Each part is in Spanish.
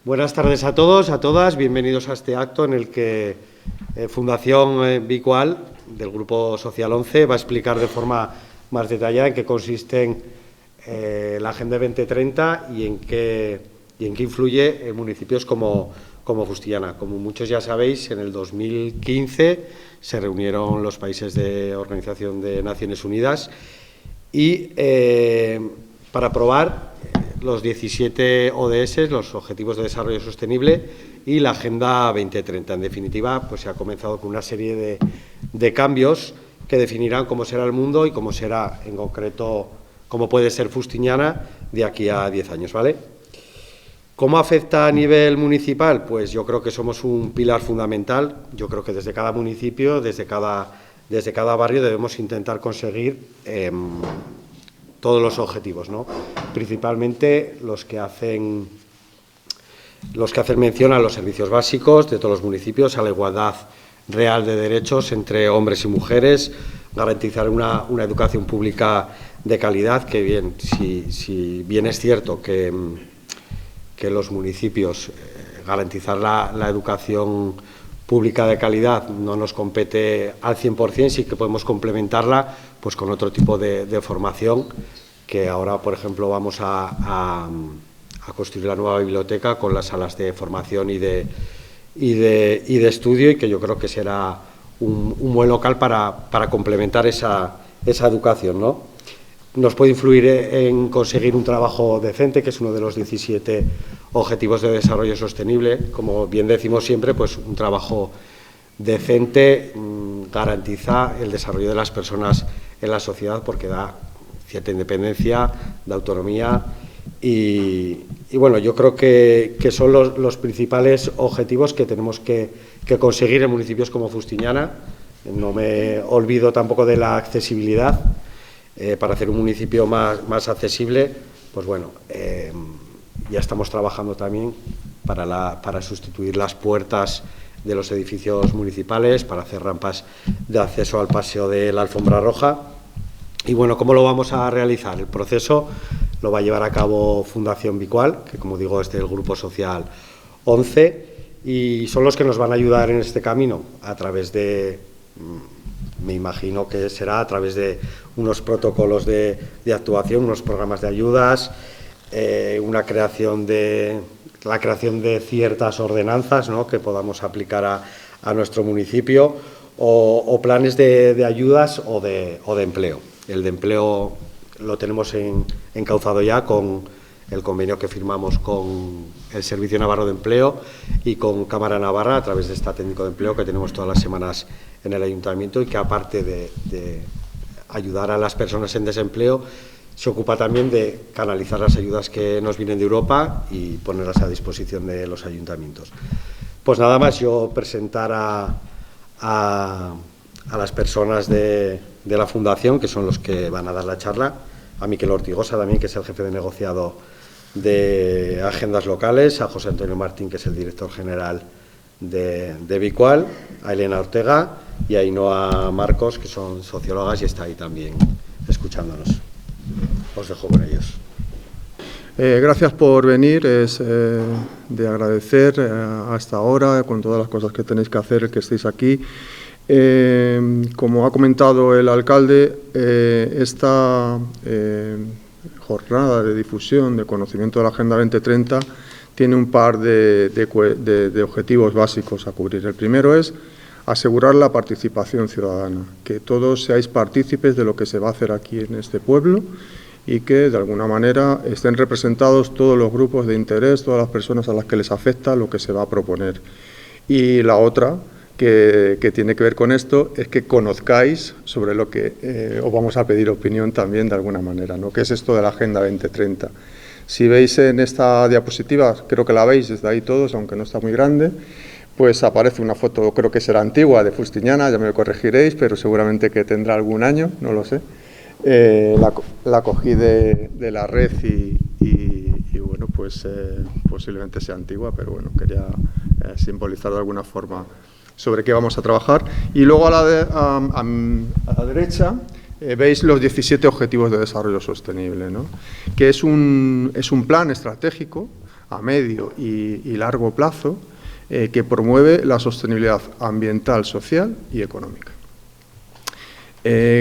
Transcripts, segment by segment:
Buenas tardes a todos, a todas. Bienvenidos a este acto en el que Fundación Vicual, del Grupo Social 11, va a explicar de forma más detallada en qué consiste la Agenda 2030 y en qué influye en municipios como Fustillana. Como muchos ya sabéis, en el 2015 se reunieron los países de Organización de Naciones Unidas y para aprobar los 17 ODS, los Objetivos de Desarrollo Sostenible, y la Agenda 2030. En definitiva, pues se ha comenzado con una serie de cambios que definirán cómo será el mundo y cómo será, en concreto, cómo puede ser Fustillana de aquí a 10 años, ¿vale? ¿Cómo afecta a nivel municipal? Pues yo creo que somos un pilar fundamental. Yo creo que desde cada municipio, desde cada barrio debemos intentar conseguir todos los objetivos, ¿no? Principalmente los que hacen mención a los servicios básicos de todos los municipios, a la igualdad real de derechos entre hombres y mujeres, garantizar una educación pública de calidad, que bien, si bien es cierto que los municipios garantizar la educación pública de calidad no nos compete al 100%, sí que podemos complementarla pues con otro tipo de formación, que ahora, por ejemplo, vamos a construir la nueva biblioteca con las salas de formación y de estudio, y que yo creo que será un buen local para complementar esa educación, ¿no? Nos puede influir en conseguir un trabajo decente, que es uno de los 17 Objetivos de Desarrollo Sostenible. Como bien decimos siempre, pues un trabajo decente garantiza el desarrollo de las personas en la sociedad, porque da cierta independencia, da autonomía y bueno, yo creo que son los principales objetivos que tenemos que conseguir en municipios como Fustillana. No me olvido tampoco de la accesibilidad. Para hacer un municipio más accesible, pues bueno, ya estamos trabajando también para sustituir las puertas de los edificios municipales, para hacer rampas de acceso al paseo de la Alfombra Roja. Y bueno, ¿cómo lo vamos a realizar? El proceso lo va a llevar a cabo Fundación Vicual, que como digo es del Grupo Social 11, y son los que nos van a ayudar en este camino a través de, me imagino que será a través de unos protocolos de actuación, unos programas de ayudas, la creación de ciertas ordenanzas, ¿no?, que podamos aplicar a nuestro municipio, o planes de ayudas o de empleo. El de empleo lo tenemos encauzado ya con el convenio que firmamos con el Servicio Navarro de Empleo y con Cámara Navarra, a través de esta técnico de empleo que tenemos todas las semanas en el ayuntamiento, y que aparte de ayudar a las personas en desempleo, se ocupa también de canalizar las ayudas que nos vienen de Europa y ponerlas a disposición de los ayuntamientos. Pues nada más, yo presentar a las personas de la Fundación, que son los que van a dar la charla, a Miquel Ortigosa también, que es el jefe de negociado de agendas locales, a José Antonio Martín, que es el director general de Vicual, a Elena Ortega y a Ainhoa Marcos, que son sociólogas y está ahí también escuchándonos. Os dejo con ellos. Gracias por venir, es de agradecer hasta ahora, con todas las cosas que tenéis que hacer, que estéis aquí. Como ha comentado el alcalde, esta jornada de difusión de conocimiento de la Agenda 2030 tiene un par de objetivos básicos a cubrir. El primero es asegurar la participación ciudadana, que todos seáis partícipes de lo que se va a hacer aquí en este pueblo y que de alguna manera estén representados todos los grupos de interés, todas las personas a las que les afecta lo que se va a proponer. Y la otra, que tiene que ver con esto, es que conozcáis sobre lo que os vamos a pedir opinión también de alguna manera, ¿no?, que es esto de la Agenda 2030. Si veis en esta diapositiva, creo que la veis desde ahí todos, aunque no está muy grande, pues aparece una foto, creo que será antigua, de Fustillana, ya me lo corregiréis, pero seguramente que tendrá algún año, no lo sé. La cogí de la red y bueno, pues posiblemente sea antigua, pero bueno, quería simbolizar de alguna forma sobre qué vamos a trabajar. Y luego a la derecha veis los 17 Objetivos de Desarrollo Sostenible, ¿no?, que es un plan estratégico a medio y largo plazo que promueve la sostenibilidad ambiental, social y económica.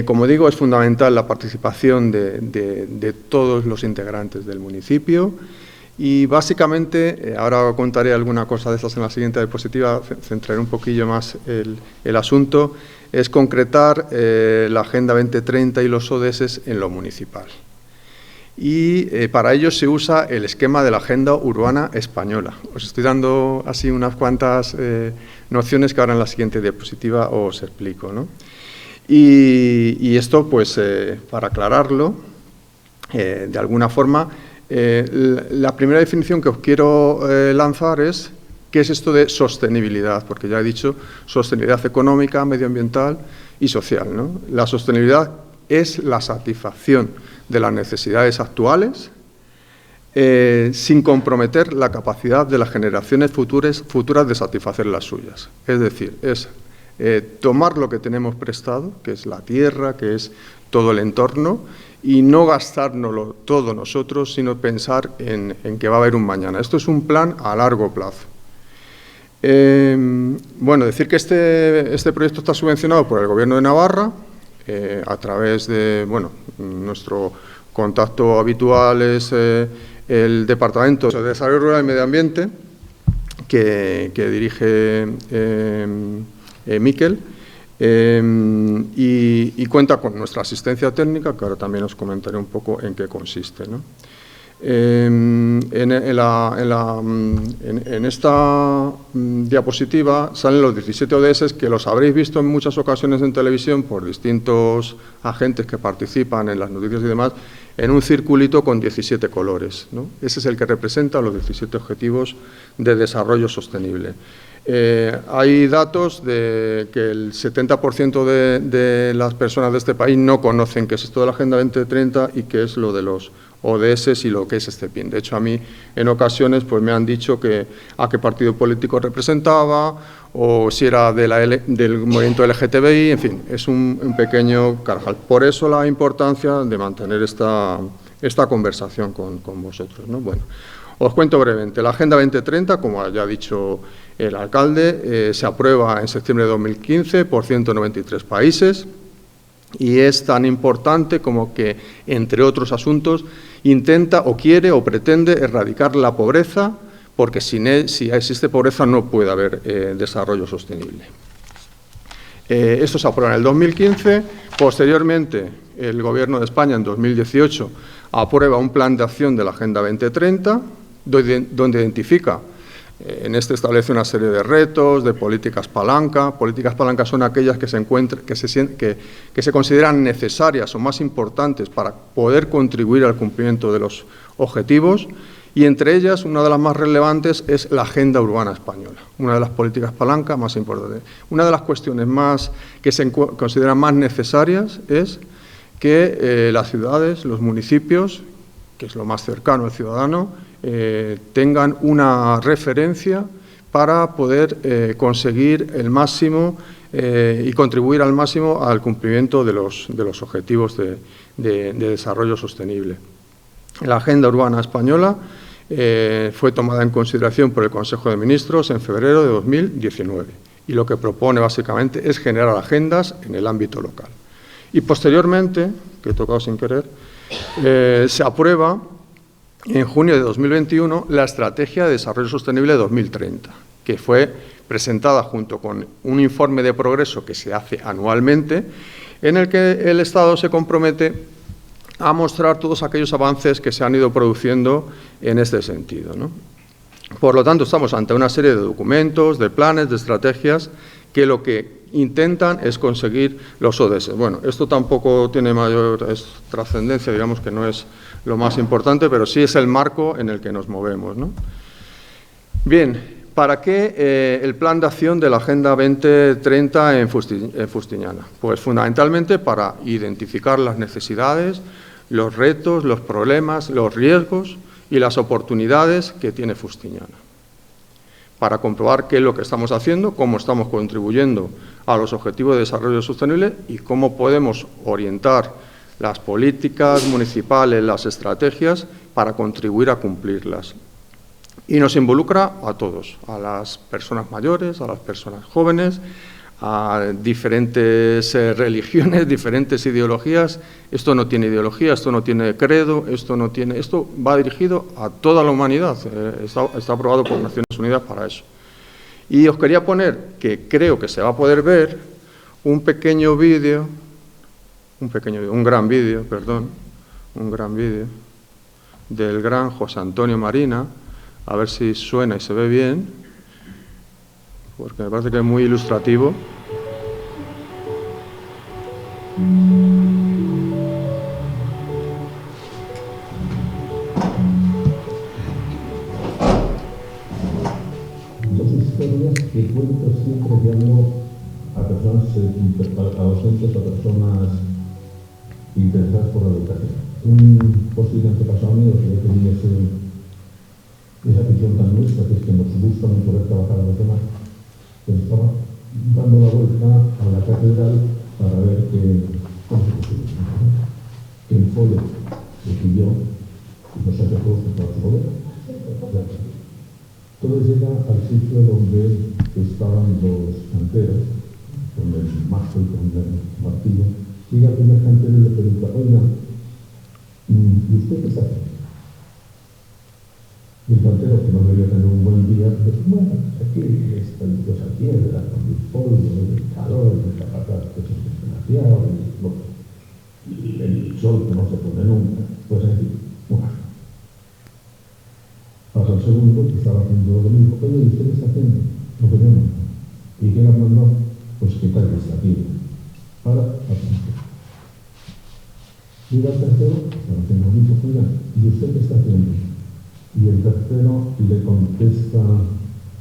Como digo, es fundamental la participación de todos los integrantes del municipio y básicamente, ahora contaré alguna cosa de estas en la siguiente diapositiva, centraré un poquillo más el asunto, es concretar la Agenda 2030 y los ODS en lo municipal. Y para ello se usa el esquema de la Agenda Urbana Española. Os estoy dando así unas cuantas nociones que ahora en la siguiente diapositiva os explico, ¿no? Y esto, pues, para aclararlo, de alguna forma, la primera definición que os quiero lanzar es ¿qué es esto de sostenibilidad? Porque ya he dicho sostenibilidad económica, medioambiental y social, ¿no? La sostenibilidad es la satisfacción de las necesidades actuales sin comprometer la capacidad de las generaciones futuras de satisfacer las suyas. Es decir, es tomar lo que tenemos prestado, que es la tierra, que es todo el entorno, y no gastárnoslo todo nosotros, sino pensar en que va a haber un mañana. Esto es un plan a largo plazo. Bueno, decir que este proyecto está subvencionado por el Gobierno de Navarra, a través de, bueno, nuestro contacto habitual es el Departamento de Desarrollo Rural y Medio Ambiente, que dirige Miquel, y cuenta con nuestra asistencia técnica, que ahora también os comentaré un poco en qué consiste, ¿no? En esta diapositiva salen los 17 ODS que los habréis visto en muchas ocasiones en televisión por distintos agentes que participan en las noticias y demás, en un circulito con 17 colores, ¿no? Ese es el que representa los 17 Objetivos de Desarrollo Sostenible. Hay datos de que el 70% de las personas de este país no conocen qué es esto de la Agenda 2030 y qué es lo de los ODS y lo que es este PIN. De hecho, a mí en ocasiones pues me han dicho a qué partido político representaba o si era del movimiento LGTBI, en fin, es un pequeño carajal. Por eso la importancia de mantener esta conversación con vosotros, ¿no? Bueno, os cuento brevemente. La Agenda 2030, como ya ha dicho el alcalde, se aprueba en septiembre de 2015 por 193 países y es tan importante como que, entre otros asuntos, intenta o quiere o pretende erradicar la pobreza, porque si existe pobreza no puede haber desarrollo sostenible. Esto se aprueba en el 2015, posteriormente el Gobierno de España en 2018 aprueba un plan de acción de la Agenda 2030, donde identifica, en este establece una serie de retos, de políticas palanca. Políticas palanca son aquellas que se consideran necesarias o más importantes para poder contribuir al cumplimiento de los objetivos, y entre ellas, una de las más relevantes es la Agenda Urbana Española, una de las políticas palanca más importantes. Una de las cuestiones que se consideran más necesarias es que las ciudades, los municipios, que es lo más cercano al ciudadano, tengan una referencia para poder conseguir el máximo y contribuir al máximo al cumplimiento de los objetivos de desarrollo sostenible. La Agenda Urbana Española fue tomada en consideración por el Consejo de Ministros en febrero de 2019 y lo que propone básicamente es generar agendas en el ámbito local. Y posteriormente, que he tocado sin querer, se aprueba en junio de 2021 la Estrategia de Desarrollo Sostenible 2030, que fue presentada junto con un informe de progreso que se hace anualmente, en el que el Estado se compromete a mostrar todos aquellos avances que se han ido produciendo en este sentido, ¿no? Por lo tanto, estamos ante una serie de documentos, de planes, de estrategias, que lo que intentan es conseguir los ODS. Bueno, esto tampoco tiene mayor trascendencia, digamos que no es lo más importante, pero sí es el marco en el que nos movemos, ¿no? Bien, ¿para qué el plan de acción de la Agenda 2030 en Fustiñana? Pues fundamentalmente para identificar las necesidades, los retos, los problemas, los riesgos y las oportunidades que tiene Fustiñana. Para comprobar qué es lo que estamos haciendo, cómo estamos contribuyendo a los objetivos de desarrollo sostenible y cómo podemos orientar las políticas municipales, las estrategias, para contribuir a cumplirlas. Y nos involucra a todos, a las personas mayores, a las personas jóvenes, a diferentes religiones, diferentes ideologías. Esto no tiene ideología, esto no tiene credo, esto va dirigido a toda la humanidad. Está aprobado por Naciones Unidas para eso. Y os quería poner, que creo que se va a poder ver, un gran vídeo del gran José Antonio Marina, a ver si suena y se ve bien, porque me parece que es muy ilustrativo. Dos historias que cuento siempre que hablo a personas, a docentes, a personas interesadas por la educación. Un posible antepasado mío que ya tenía esa afición tan nuestra, que es que nos gusta mucho ver trabajar a los demás, pues estaba dando la vuelta a la catedral para ver cómo se construye. Que el fole decidió, y no se hace todos contra su poder. Todo llega al sitio donde estaban los canteros, con el mazo y con el martillo. Llega el primer cantero y le pregunta: oiga, ¿y usted qué está haciendo? Y el cantero, que no debía tener un buen día, dice: bueno, aquí está esa piedra, con el polvo, el calor, el capataz que es desgraciado, y el sol que no se pone nunca. Pues en fin, bueno. Pasa el segundo, que estaba haciendo lo mismo. Oye, ¿y usted qué está haciendo? No, que yo no. ¿Y qué le mandó? Pues que cargue esta piedra para apuntar. Mira al tercero, para que nos dijo: oiga, ¿y usted qué está haciendo? Y el tercero le contesta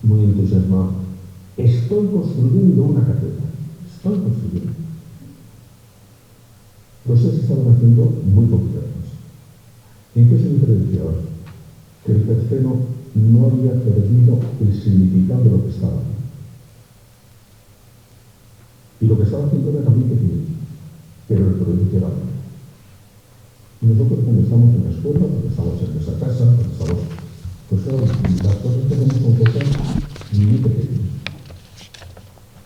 muy entusiasmado: estoy construyendo una catedral. Estoy construyendo. Los tres estaban haciendo muy concretos. ¿En qué se diferenciaban? Que el tercero no había perdido el significado de lo que estaba haciendo. Y lo que estaba haciendo era muy pequeño, pero el proyecto era grande. Y nosotros, cuando estamos en la escuela, cuando estamos en nuestra casa, cuando estamos, pues claro, las cosas tenemos con cosas muy pequeñas.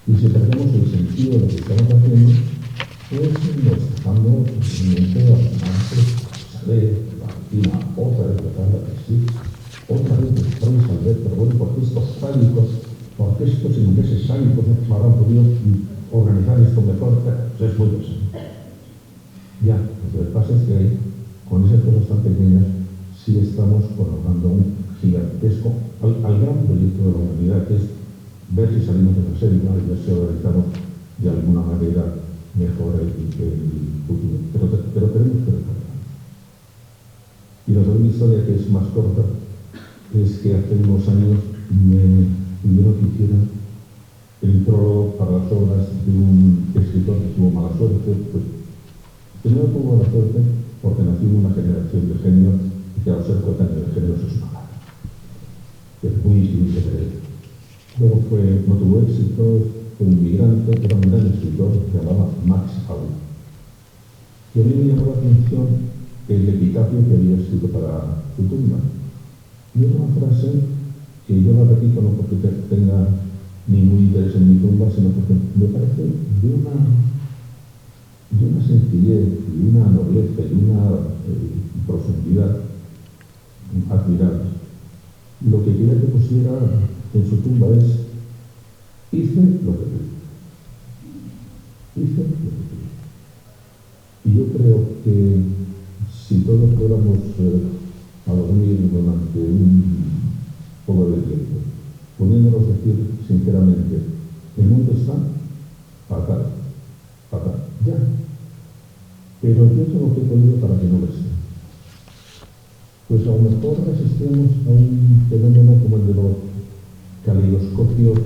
Y si perdemos el sentido de lo que estamos haciendo, pues nos dejamos simplemente a saber, la otra vez empezar a decir, otra vez después al ver, pero bueno, porque estos sálicos, porque estos ingleses sálicos no habrán podido organizar esto mejor, pues es muy pesado. Ya, lo que pasa es que ahí, con esas cosas tan pequeñas, sí estamos colocando un gigantesco, al gran proyecto de la humanidad, que es ver si salimos de la selva y ver si organizamos de alguna manera mejor el futuro. Pero tenemos que dejarlo. Y la segunda historia, que es más corta, es que hace unos años me pidieron que hiciera el prólogo para las obras de un escritor que tuvo mala suerte. Pues, primero tuvo mala suerte porque nació en una generación de genios y que al ser coetáneo de genios es una mala. Es muy distinto de él. Luego no tuvo éxito, fue inmigrante, era un gran escritor que se llamaba Max Aub. Y a mí me llamó la atención el epitafio que había escrito para su tumba. Y es una frase que yo la repito no porque tenga ningún interés en mi tumba, sino porque me parece de una sencillez y una nobleza y una profundidad admirable. Lo que quería que pusiera en su tumba es: hice lo que quería. Hice lo que quería. Y yo creo que si todos fuéramos a dormir durante un poco de tiempo, pudiéndonos decir sinceramente: el mundo está fatal, fatal, ya. Pero yo tengo que poner para que no lo esté. Pues a lo mejor asistimos a un fenómeno como el de los caleidoscopios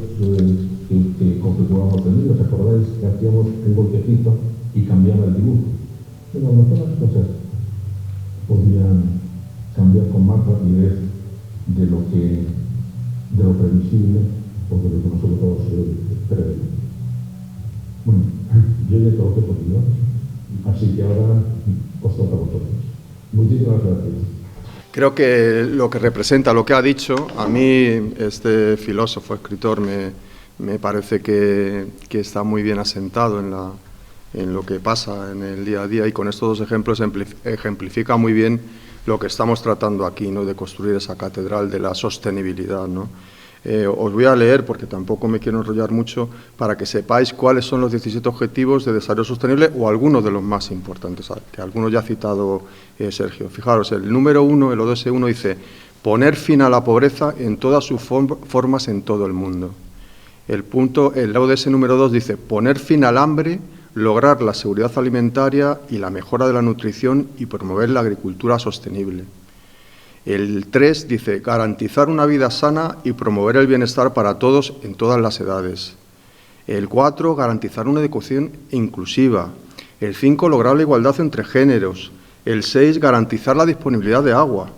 que configurábamos de niños. ¿Os acordáis que hacíamos un golpecito y cambiaba el dibujo? Pero a lo mejor las cosas podrían cambiar con más rapidez de lo previsible o de lo que nosotros preveíamos. Bueno, yo ya tengo que continuar, así que ahora os toca a vosotros. Muchísimas gracias. Creo que lo que representa, lo que ha dicho, a mí este filósofo, escritor, me parece que está muy bien asentado en lo que pasa en el día a día, y con estos dos ejemplos ejemplifica muy bien lo que estamos tratando aquí, ¿no?, de construir esa catedral de la sostenibilidad, ¿no? Os voy a leer, porque tampoco me quiero enrollar mucho, para que sepáis cuáles son los 17 objetivos de desarrollo sostenible, o algunos de los más importantes, que algunos ya ha citado Sergio. Fijaros, el número 1, el ODS 1, dice: poner fin a la pobreza en todas sus formas en todo el mundo. El ODS número 2 dice: poner fin al hambre, lograr la seguridad alimentaria y la mejora de la nutrición y promover la agricultura sostenible. El 3 dice: garantizar una vida sana y promover el bienestar para todos en todas las edades. El 4, garantizar una educación inclusiva. El 5, lograr la igualdad entre géneros. El 6, garantizar la disponibilidad de agua.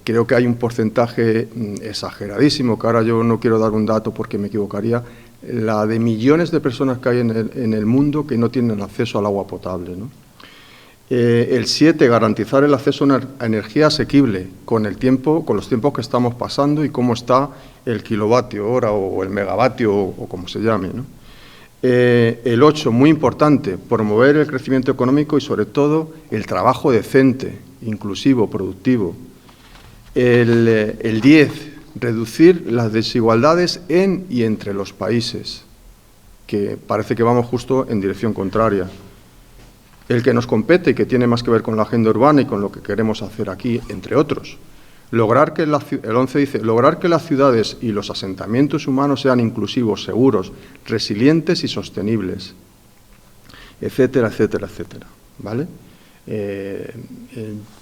Creo que hay un porcentaje exageradísimo, que ahora yo no quiero dar un dato porque me equivocaría, la de millones de personas que hay en el mundo que no tienen acceso al agua potable, ¿no? El 7, garantizar el acceso a energía asequible con los tiempos que estamos pasando y cómo está el kilovatio hora o el megavatio o como se llame, ¿no? El 8, muy importante, promover el crecimiento económico y sobre todo el trabajo decente, inclusivo, productivo. El 10, reducir las desigualdades en y entre los países, que parece que vamos justo en dirección contraria. El que nos compete y que tiene más que ver con la agenda urbana y con lo que queremos hacer aquí, entre otros. El 11 dice: lograr que las ciudades y los asentamientos humanos sean inclusivos, seguros, resilientes y sostenibles, etcétera, etcétera, etcétera, ¿vale?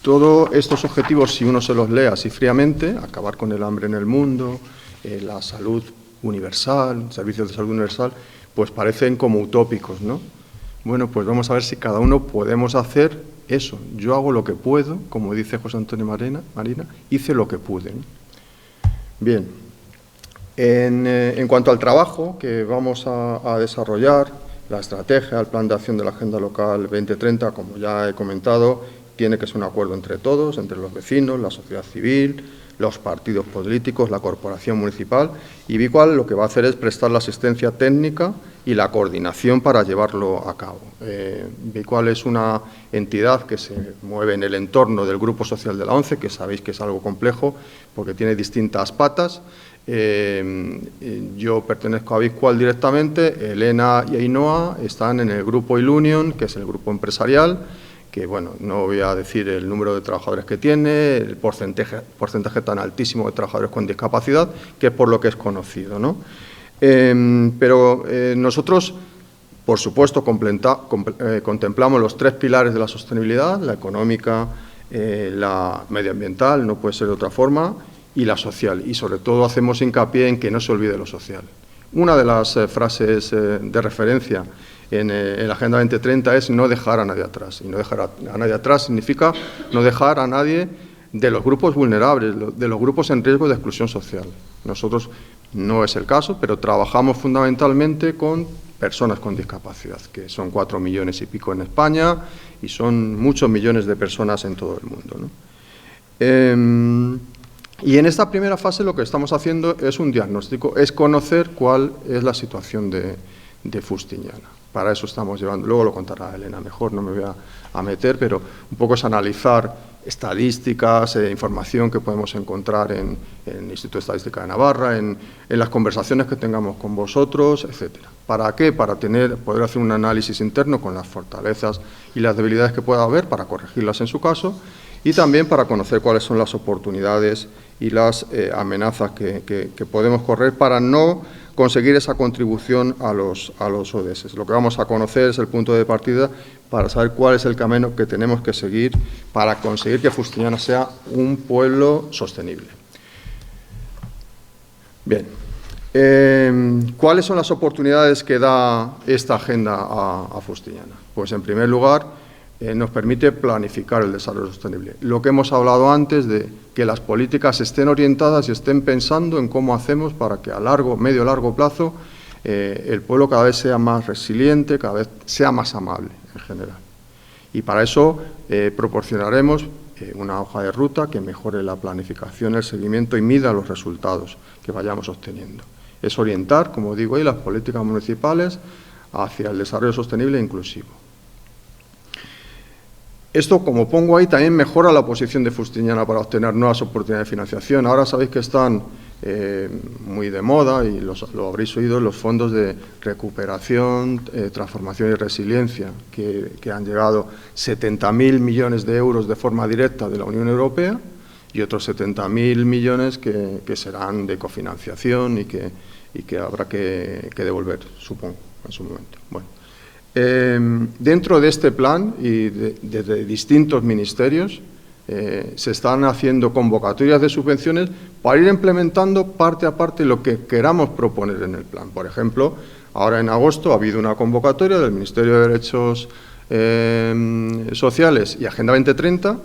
Todos estos objetivos, si uno se los lee así fríamente: acabar con el hambre en el mundo, la salud universal, servicios de salud universal, pues parecen como utópicos, ¿no? Bueno, pues vamos a ver si cada uno podemos hacer eso. Yo hago lo que puedo, como dice José Antonio Marina, hice lo que pude, ¿no? Bien, en cuanto al trabajo que vamos a desarrollar, la estrategia, el plan de acción de la Agenda Local 2030, como ya he comentado, tiene que ser un acuerdo entre todos, entre los vecinos, la sociedad civil, los partidos políticos, la corporación municipal, y BICUAL lo que va a hacer es prestar la asistencia técnica y la coordinación para llevarlo a cabo. BICUAL es una entidad que se mueve en el entorno del Grupo Social de la ONCE, que sabéis que es algo complejo porque tiene distintas patas. Yo pertenezco a BICUAL directamente, Elena y Ainhoa están en el Grupo Ilunion, que es el grupo empresarial, que, bueno, no voy a decir el número de trabajadores que tiene, el porcentaje tan altísimo de trabajadores con discapacidad, que es por lo que es conocido, ¿no? Pero nosotros, por supuesto, contemplamos los 3 pilares de la sostenibilidad: la económica, la medioambiental, no puede ser de otra forma, y la social. Y, sobre todo, hacemos hincapié en que no se olvide lo social. Una de las frases de referencia en la Agenda 2030 es no dejar a nadie atrás. Y no dejar a nadie atrás significa no dejar a nadie de los grupos vulnerables, de los grupos en riesgo de exclusión social. Nosotros no es el caso, pero trabajamos fundamentalmente con personas con discapacidad, que son 4 millones y pico en España y son muchos millones de personas en todo el mundo, ¿no? Y en esta primera fase lo que estamos haciendo es un diagnóstico, es conocer cuál es la situación de Fustiñana. Para eso estamos llevando, luego lo contará Elena mejor, no me voy a meter, pero un poco es analizar estadísticas, información que podemos encontrar en el Instituto de Estadística de Navarra, en las conversaciones que tengamos con vosotros, etcétera. ¿Para qué? Para poder hacer un análisis interno con las fortalezas y las debilidades que pueda haber, para corregirlas en su caso, y también para conocer cuáles son las oportunidades y las amenazas que podemos correr para no conseguir esa contribución a los ODS. Lo que vamos a conocer es el punto de partida para saber cuál es el camino que tenemos que seguir para conseguir que Fustiñana sea un pueblo sostenible. Bien, ¿cuáles son las oportunidades que da esta agenda a Fustiñana? Pues, en primer lugar, nos permite planificar el desarrollo sostenible. Lo que hemos hablado antes de que las políticas estén orientadas y estén pensando en cómo hacemos para que a medio largo plazo el pueblo cada vez sea más resiliente, cada vez sea más amable en general. Y para eso proporcionaremos una hoja de ruta que mejore la planificación, el seguimiento y mida los resultados que vayamos obteniendo. Es orientar, como digo ahí, las políticas municipales hacia el desarrollo sostenible e inclusivo. Esto, como pongo ahí, también mejora la posición de Fustiñana para obtener nuevas oportunidades de financiación. Ahora sabéis que están muy de moda, y lo habréis oído, los fondos de recuperación, transformación y resiliencia, que han llegado 70.000 millones de euros de forma directa de la Unión Europea y otros 70.000 millones que serán de cofinanciación y que habrá que devolver, supongo, en su momento. Bueno. Dentro de este plan y desde distintos ministerios se están haciendo convocatorias de subvenciones para ir implementando parte a parte lo que queramos proponer en el plan. Por ejemplo, ahora en agosto ha habido una convocatoria del Ministerio de Derechos Sociales y Agenda 2030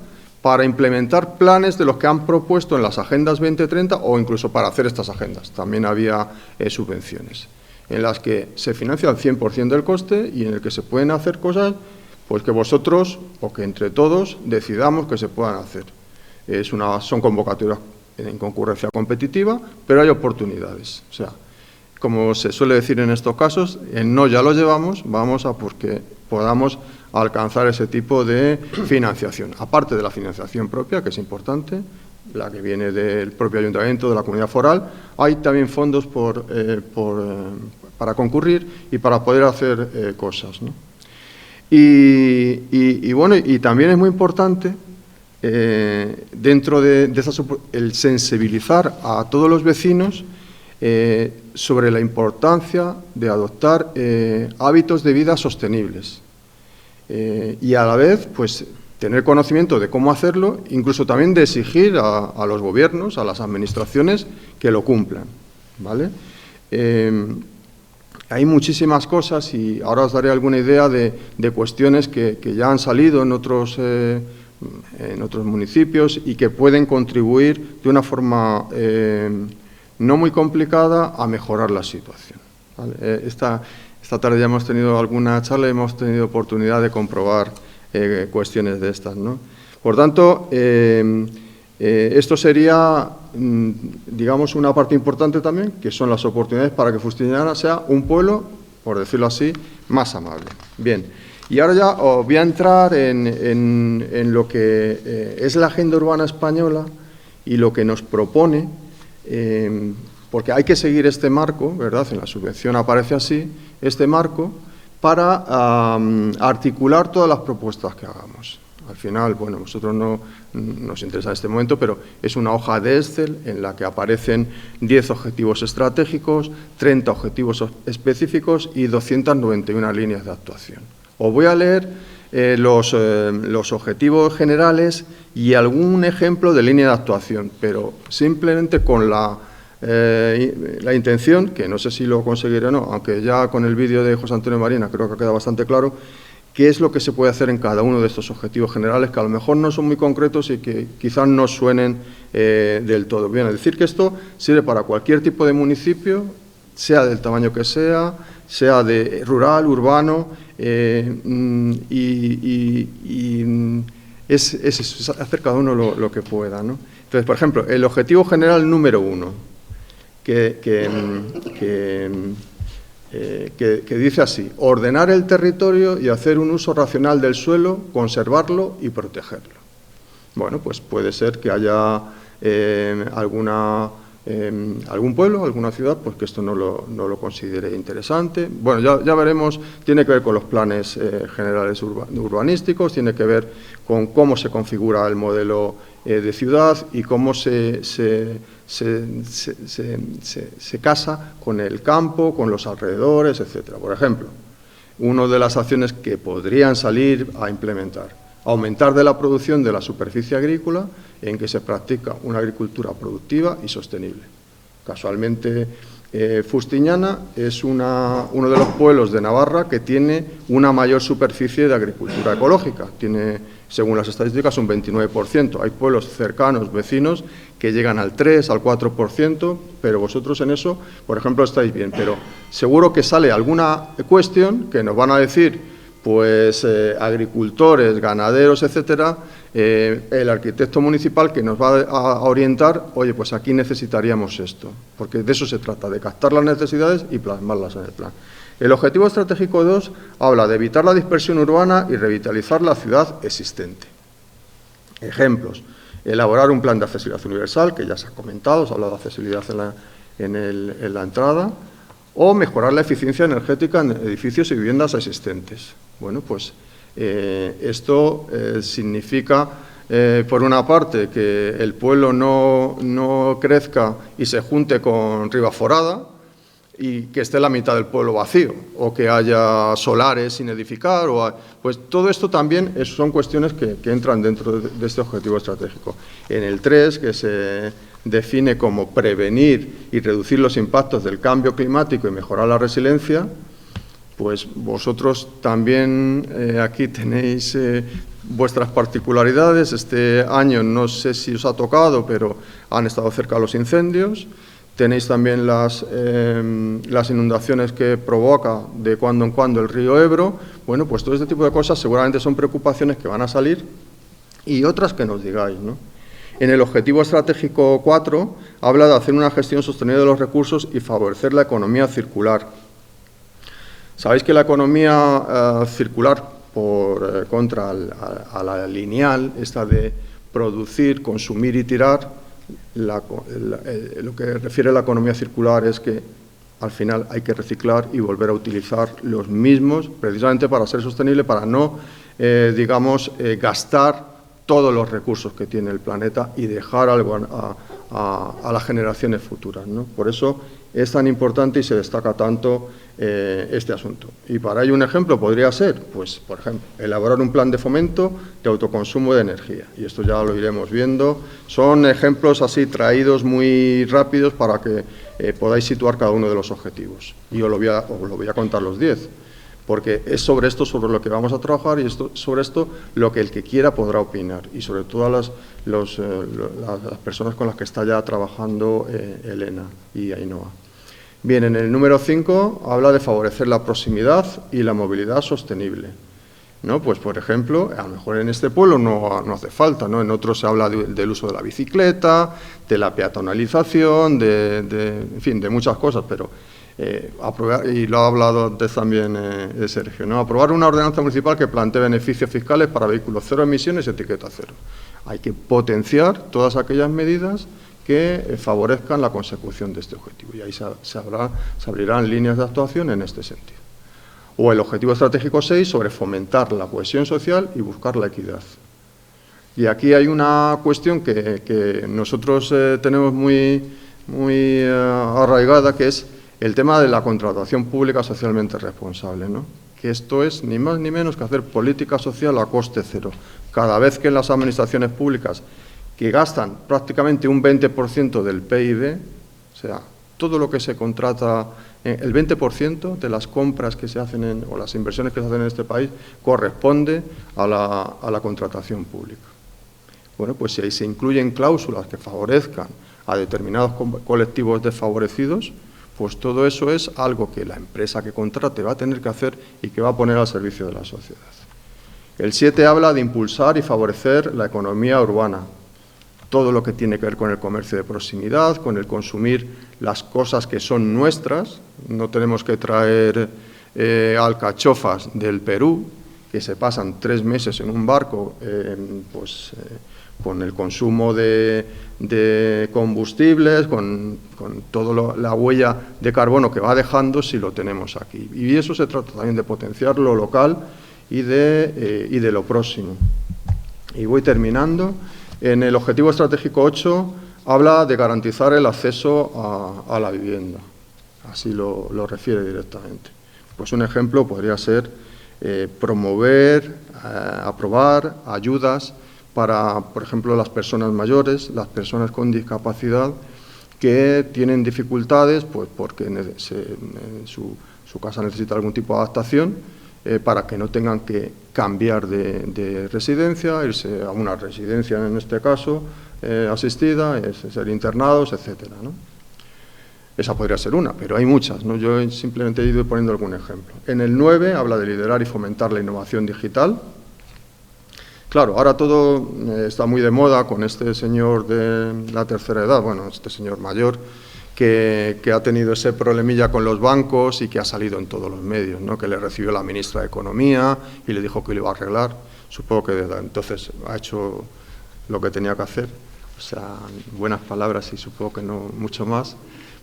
para implementar planes de los que han propuesto en las Agendas 2030 o incluso para hacer estas agendas. También había subvenciones en las que se financia al 100% del coste y en el que se pueden hacer cosas pues que vosotros o que entre todos decidamos que se puedan hacer. Son convocatorias en concurrencia competitiva, pero hay oportunidades. O sea, como se suele decir en estos casos, el no ya lo llevamos, vamos a porque podamos alcanzar ese tipo de financiación. Aparte de la financiación propia, que es importante, la que viene del propio ayuntamiento, de la comunidad foral, hay también fondos para concurrir y para poder hacer cosas, ¿no? Y bueno, y también es muy importante dentro de el sensibilizar a todos los vecinos sobre la importancia de adoptar hábitos de vida sostenibles y a la vez pues tener conocimiento de cómo hacerlo, incluso también de exigir a los gobiernos, a las administraciones que lo cumplan, ¿vale? Hay muchísimas cosas y ahora os daré alguna idea de cuestiones que ya han salido en otros municipios y que pueden contribuir de una forma no muy complicada a mejorar la situación, ¿vale? Esta tarde ya hemos tenido alguna charla y hemos tenido oportunidad de comprobar cuestiones de estas, ¿no? Por tanto, esto sería, digamos, una parte importante también, que son las oportunidades para que Fustiñana sea un pueblo, por decirlo así, más amable. Bien, y ahora ya os voy a entrar en lo que es la agenda urbana española y lo que nos propone, porque hay que seguir este marco, ¿verdad? En la subvención aparece así, este marco, para articular todas las propuestas que hagamos. Al final, bueno, a nosotros no nos interesa en este momento, pero es una hoja de Excel en la que aparecen 10 objetivos estratégicos, 30 objetivos específicos y 291 líneas de actuación. Os voy a leer los objetivos generales y algún ejemplo de línea de actuación, pero simplemente con la intención, que no sé si lo conseguiré o no, aunque ya con el vídeo de José Antonio Marina creo que queda bastante claro, qué es lo que se puede hacer en cada uno de estos objetivos generales, que a lo mejor no son muy concretos y que quizás no suenen del todo. Bien, es decir, que esto sirve para cualquier tipo de municipio, sea del tamaño que sea de rural, urbano, es hacer cada uno lo que pueda, ¿no? Entonces, por ejemplo, el objetivo general número 1, que dice así: ordenar el territorio y hacer un uso racional del suelo, conservarlo y protegerlo. Bueno, pues puede ser que haya algún pueblo, alguna ciudad, pues que esto no lo considere interesante. Bueno, ya veremos, tiene que ver con los planes generales urbanísticos, tiene que ver con cómo se configura el modelo de ciudad y cómo se casa con el campo, con los alrededores, etcétera. Por ejemplo, una de las acciones que podrían salir a implementar: aumentar de la producción de la superficie agrícola en que se practica una agricultura productiva y sostenible. Casualmente, Fustiñana es uno de los pueblos de Navarra que tiene una mayor superficie de agricultura ecológica. Tiene, según las estadísticas, un 29%. Hay pueblos cercanos, vecinos, que llegan al 3, al 4%, pero vosotros en eso, por ejemplo, estáis bien. Pero seguro que sale alguna cuestión que nos van a decir, pues agricultores, ganaderos, etcétera, el arquitecto municipal que nos va a orientar, oye, pues aquí necesitaríamos esto, porque de eso se trata, de captar las necesidades y plasmarlas en el plan. El objetivo estratégico 2 habla de evitar la dispersión urbana y revitalizar la ciudad existente. Ejemplos: elaborar un plan de accesibilidad universal, que ya se ha comentado, se ha hablado de accesibilidad en la entrada, o mejorar la eficiencia energética en edificios y viviendas existentes. Bueno, pues esto significa, por una parte, que el pueblo no crezca y se junte con Ribaforada y que esté la mitad del pueblo vacío, o que haya solares sin edificar, pues todo esto también son cuestiones que entran dentro de este objetivo estratégico. En el 3, que se define como prevenir y reducir los impactos del cambio climático y mejorar la resiliencia, pues vosotros también aquí tenéis vuestras particularidades. Este año no sé si os ha tocado, pero han estado cerca los incendios. Tenéis también las inundaciones que provoca de cuando en cuando el río Ebro. Bueno, pues todo este tipo de cosas seguramente son preocupaciones que van a salir y otras que nos digáis, ¿no? En el objetivo estratégico 4 habla de hacer una gestión sostenible de los recursos y favorecer la economía circular. Sabéis que la economía circular, por contra a la lineal, esta de producir, consumir y tirar, lo que refiere a la economía circular es que al final hay que reciclar y volver a utilizar los mismos, precisamente para ser sostenible, para no, gastar todos los recursos que tiene el planeta y dejar algo a las generaciones futuras, ¿no? Por eso es tan importante y se destaca tanto este asunto. Y para ello un ejemplo podría ser, pues, por ejemplo, elaborar un plan de fomento de autoconsumo de energía. Y esto ya lo iremos viendo. Son ejemplos así traídos muy rápidos para que podáis situar cada uno de los objetivos. Y os lo voy a contar los 10. Porque es sobre esto sobre lo que vamos a trabajar y sobre esto lo que el que quiera podrá opinar, y sobre todo las personas con las que está ya trabajando Elena y Ainhoa. Bien, en el número 5 habla de favorecer la proximidad y la movilidad sostenible, ¿no? Pues, por ejemplo, a lo mejor en este pueblo no hace falta, ¿no? En otros se habla del uso de la bicicleta, de la peatonalización, en fin, de muchas cosas, pero aprobar, y lo ha hablado antes también Sergio, ¿no? Aprobar una ordenanza municipal que plantee beneficios fiscales para vehículos cero emisiones y etiqueta cero. Hay que potenciar todas aquellas medidas que favorezcan la consecución de este objetivo, y ahí se abrirán líneas de actuación en este sentido. O el objetivo estratégico 6 sobre fomentar la cohesión social y buscar la equidad. Y aquí hay una cuestión que nosotros tenemos muy arraigada, que es el tema de la contratación pública socialmente responsable, ¿no? Que esto es ni más ni menos que hacer política social a coste cero. Cada vez que las administraciones públicas, que gastan prácticamente un 20% del PIB, o sea, todo lo que se contrata, el 20% de las compras que se hacen o las inversiones que se hacen en este país corresponde a la contratación pública. Bueno, pues si ahí se incluyen cláusulas que favorezcan a determinados colectivos desfavorecidos, pues todo eso es algo que la empresa que contrate va a tener que hacer y que va a poner al servicio de la sociedad. El 7 habla de impulsar y favorecer la economía urbana. Todo lo que tiene que ver con el comercio de proximidad, con el consumir las cosas que son nuestras. No tenemos que traer alcachofas del Perú, que se pasan 3 meses en un barco, con el consumo de combustibles, con toda la huella de carbono que va dejando si lo tenemos aquí. Y eso se trata también de potenciar lo local y de lo próximo. Y voy terminando. En el objetivo estratégico 8 habla de garantizar el acceso a la vivienda. Así lo refiere directamente. Pues un ejemplo podría ser promover, aprobar ayudas para, por ejemplo, las personas mayores, las personas con discapacidad que tienen dificultades, pues porque su casa necesita algún tipo de adaptación, para que no tengan que cambiar de residencia, irse a una residencia, en este caso, asistida, ser internados, etcétera, ¿no? Esa podría ser una, pero hay muchas, ¿no? Yo simplemente he ido poniendo algún ejemplo. En el 9 habla de liderar y fomentar la innovación digital. Claro, ahora todo está muy de moda con este señor de la tercera edad, bueno, este señor mayor, que ha tenido ese problemilla con los bancos y que ha salido en todos los medios, ¿no? Que le recibió la ministra de Economía y le dijo que lo iba a arreglar. Supongo que desde entonces ha hecho lo que tenía que hacer, o sea, buenas palabras y supongo que no mucho más.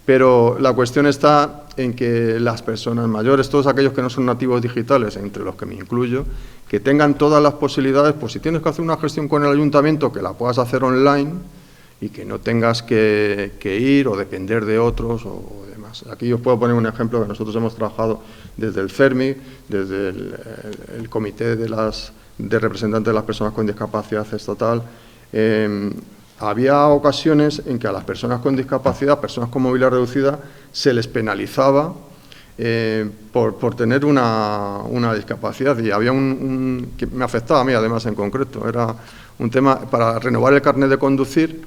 Pero la cuestión está en que las personas mayores, todos aquellos que no son nativos digitales, entre los que me incluyo, que tengan todas las posibilidades, pues si tienes que hacer una gestión con el ayuntamiento, que la puedas hacer online y que no tengas que ir o depender de otros o demás. Aquí os puedo poner un ejemplo que nosotros hemos trabajado desde el CERMI, desde el Comité de Representantes de las Personas con Discapacidad Estatal. Había ocasiones en que a las personas con discapacidad, personas con movilidad reducida, se les penalizaba por tener una discapacidad, y había que me afectaba a mí además en concreto, era un tema para renovar el carnet de conducir.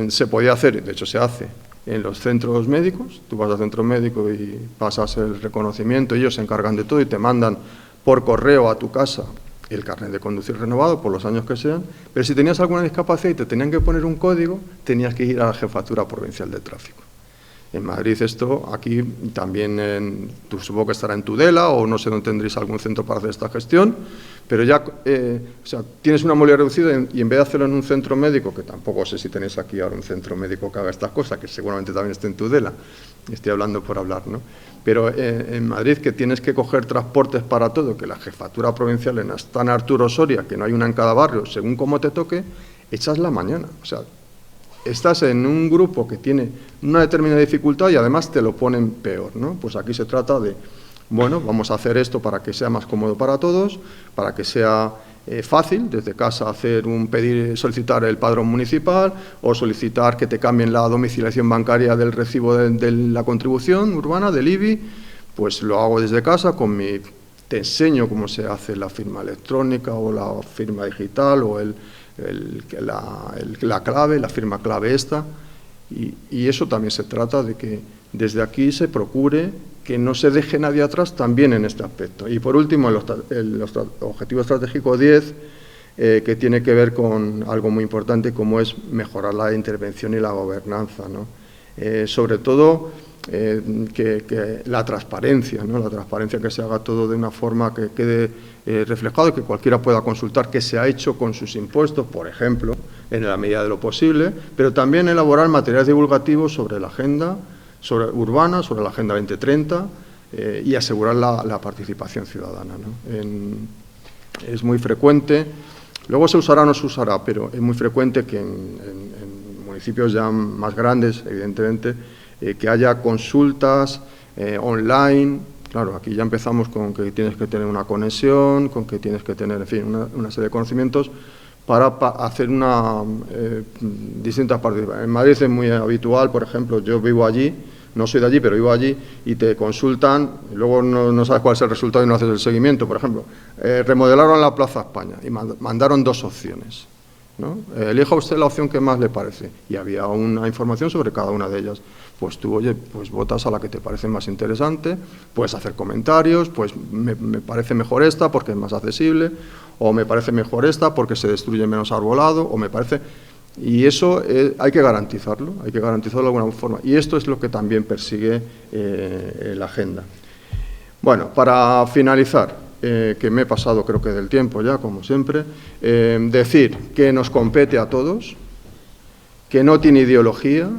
Se podía hacer, de hecho se hace, en los centros médicos. Tú vas al centro médico y pasas el reconocimiento, ellos se encargan de todo y te mandan por correo a tu casa el carnet de conducir renovado por los años que sean, pero si tenías alguna discapacidad y te tenían que poner un código, tenías que ir a la Jefatura Provincial de Tráfico. En Madrid esto, aquí también, tú supongo que estará en Tudela o no sé dónde tendréis algún centro para hacer esta gestión, pero ya, o sea, tienes una movilidad reducida y en vez de hacerlo en un centro médico, que tampoco sé si tenéis aquí ahora un centro médico que haga estas cosas, que seguramente también esté en Tudela, estoy hablando por hablar, ¿no? Pero en Madrid, que tienes que coger transportes para todo, que la Jefatura Provincial está en Arturo Soria, que no hay una en cada barrio, según cómo te toque, echas la mañana, o sea, estás en un grupo que tiene una determinada dificultad y además te lo ponen peor, ¿no? Pues aquí se trata de, bueno, vamos a hacer esto para que sea más cómodo para todos, para que sea fácil desde casa solicitar el padrón municipal o solicitar que te cambien la domiciliación bancaria del recibo de la contribución urbana, del IBI, pues lo hago desde casa te enseño cómo se hace la firma electrónica o la firma digital o la clave, la firma clave esta, y eso también se trata de que desde aquí se procure que no se deje nadie atrás también en este aspecto. Y por último, el objetivo estratégico 10, que tiene que ver con algo muy importante como es mejorar la intervención y la gobernanza, ¿no? Sobre todo que la transparencia, ¿no? La transparencia, que se haga todo de una forma que quede reflejado y que cualquiera pueda consultar qué se ha hecho con sus impuestos, por ejemplo, en la medida de lo posible, pero también elaborar materiales divulgativos sobre la agenda urbana, sobre la Agenda 2030 y asegurar la participación ciudadana, ¿no? Es muy frecuente, luego se usará o no se usará, pero es muy frecuente que en municipios ya más grandes, evidentemente, que haya consultas online. Claro, aquí ya empezamos con que tienes que tener una conexión, con que tienes que tener, en fin, una serie de conocimientos para hacer distintas participaciones. En Madrid es muy habitual, por ejemplo, yo vivo allí, no soy de allí, pero vivo allí, y te consultan, y luego no sabes cuál es el resultado y no haces el seguimiento. Por ejemplo, remodelaron la Plaza España y mandaron 2 opciones, ¿no? Elija usted la opción que más le parece, y había una información sobre cada una de ellas. Pues tú, oye, pues votas a la que te parece más interesante, puedes hacer comentarios, pues me parece mejor esta porque es más accesible, o me parece mejor esta porque se destruye menos arbolado, o me parece... Y eso hay que garantizarlo de alguna forma, y esto es lo que también persigue la agenda. Bueno, para finalizar, que me he pasado creo que del tiempo ya, como siempre, decir que nos compete a todos, que no tiene ideología,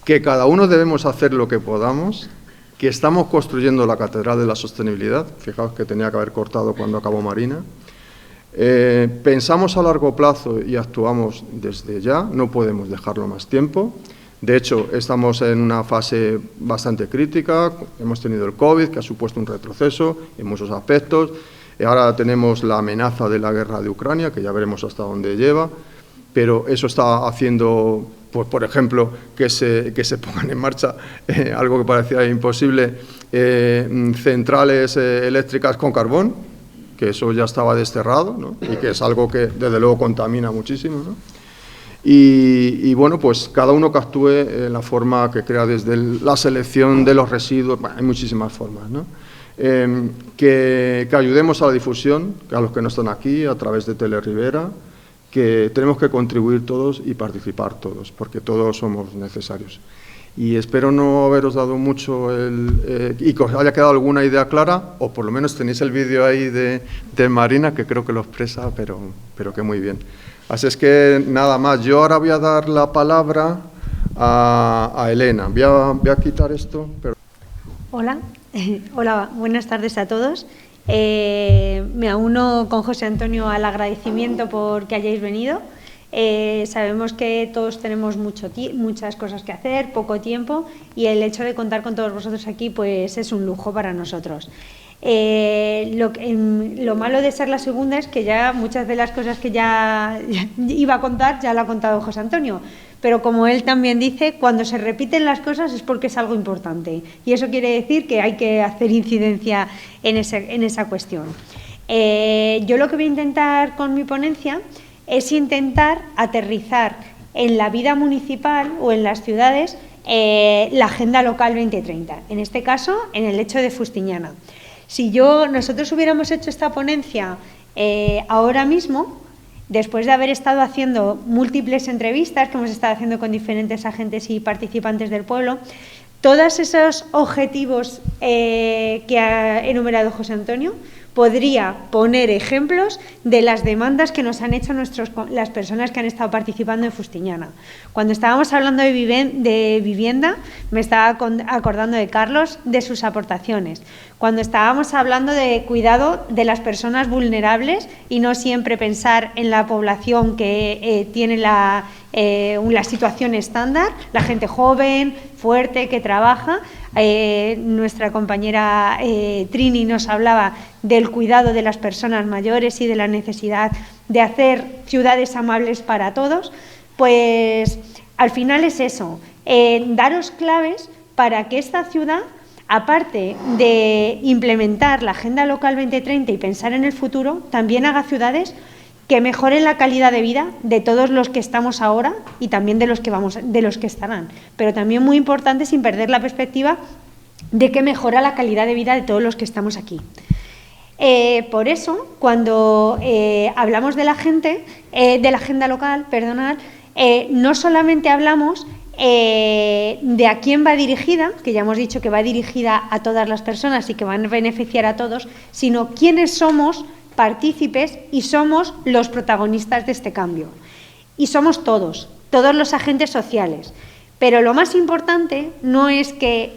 que cada uno debemos hacer lo que podamos, que estamos construyendo la Catedral de la Sostenibilidad. Fijaos que tenía que haber cortado cuando acabó Marina. Pensamos a largo plazo y actuamos desde ya, no podemos dejarlo más tiempo. De hecho, estamos en una fase bastante crítica, hemos tenido el COVID, que ha supuesto un retroceso en muchos aspectos, y ahora tenemos la amenaza de la guerra de Ucrania, que ya veremos hasta dónde lleva, pero eso está haciendo... Pues, por ejemplo, que se pongan en marcha algo que parecía imposible, centrales eléctricas con carbón, que eso ya estaba desterrado, ¿no? Y que es algo que desde luego contamina muchísimo, ¿no? Y bueno, pues cada uno que actúe en la forma que crea, desde la selección de los residuos, bueno, hay muchísimas formas, ¿no? que ayudemos a la difusión, a los que no están aquí, a través de Teleribera, que tenemos que contribuir todos y participar todos, porque todos somos necesarios. Y espero no haberos dado mucho y que os haya quedado alguna idea clara, o por lo menos tenéis el vídeo ahí de Marina, que creo que lo expresa, pero que muy bien. Así es que nada más, yo ahora voy a dar la palabra a Elena. Voy a quitar esto. Hola. Hola, buenas tardes a todos. Me auno con José Antonio al agradecimiento por que hayáis venido. Sabemos que todos tenemos muchas cosas que hacer, poco tiempo, y el hecho de contar con todos vosotros aquí pues es un lujo para nosotros. Lo malo de ser la segunda es que ya muchas de las cosas que ya iba a contar ya lo ha contado José Antonio, pero como él también dice, cuando se repiten las cosas es porque es algo importante, y eso quiere decir que hay que hacer incidencia en esa cuestión. Yo lo que voy a intentar con mi ponencia es intentar aterrizar en la vida municipal o en las ciudades la Agenda Local 2030, en este caso en el hecho de Fustiñana. Si nosotros hubiéramos hecho esta ponencia ahora mismo, después de haber estado haciendo múltiples entrevistas que hemos estado haciendo con diferentes agentes y participantes del pueblo, todos esos objetivos que ha enumerado José Antonio, podría poner ejemplos de las demandas que nos han hecho las personas que han estado participando en Fustiñana. Cuando estábamos hablando de vivienda, me estaba acordando de Carlos, de sus aportaciones. Cuando estábamos hablando de cuidado de las personas vulnerables y no siempre pensar en la población que tiene la situación estándar, la gente joven, fuerte, que trabaja. Nuestra compañera Trini nos hablaba del cuidado de las personas mayores y de la necesidad de hacer ciudades amables para todos. Pues al final es eso, daros claves para que esta ciudad, aparte de implementar la Agenda Local 2030 y pensar en el futuro, también haga ciudades que mejoren la calidad de vida de todos los que estamos ahora y también de los que estarán, pero también muy importante, sin perder la perspectiva de que mejora la calidad de vida de todos los que estamos aquí. Por eso, cuando hablamos de la Agenda Local, no solamente hablamos de a quién va dirigida, que ya hemos dicho que va dirigida a todas las personas y que van a beneficiar a todos, sino quiénes somos partícipes y somos los protagonistas de este cambio. Y somos todos los agentes sociales. Pero lo más importante no es que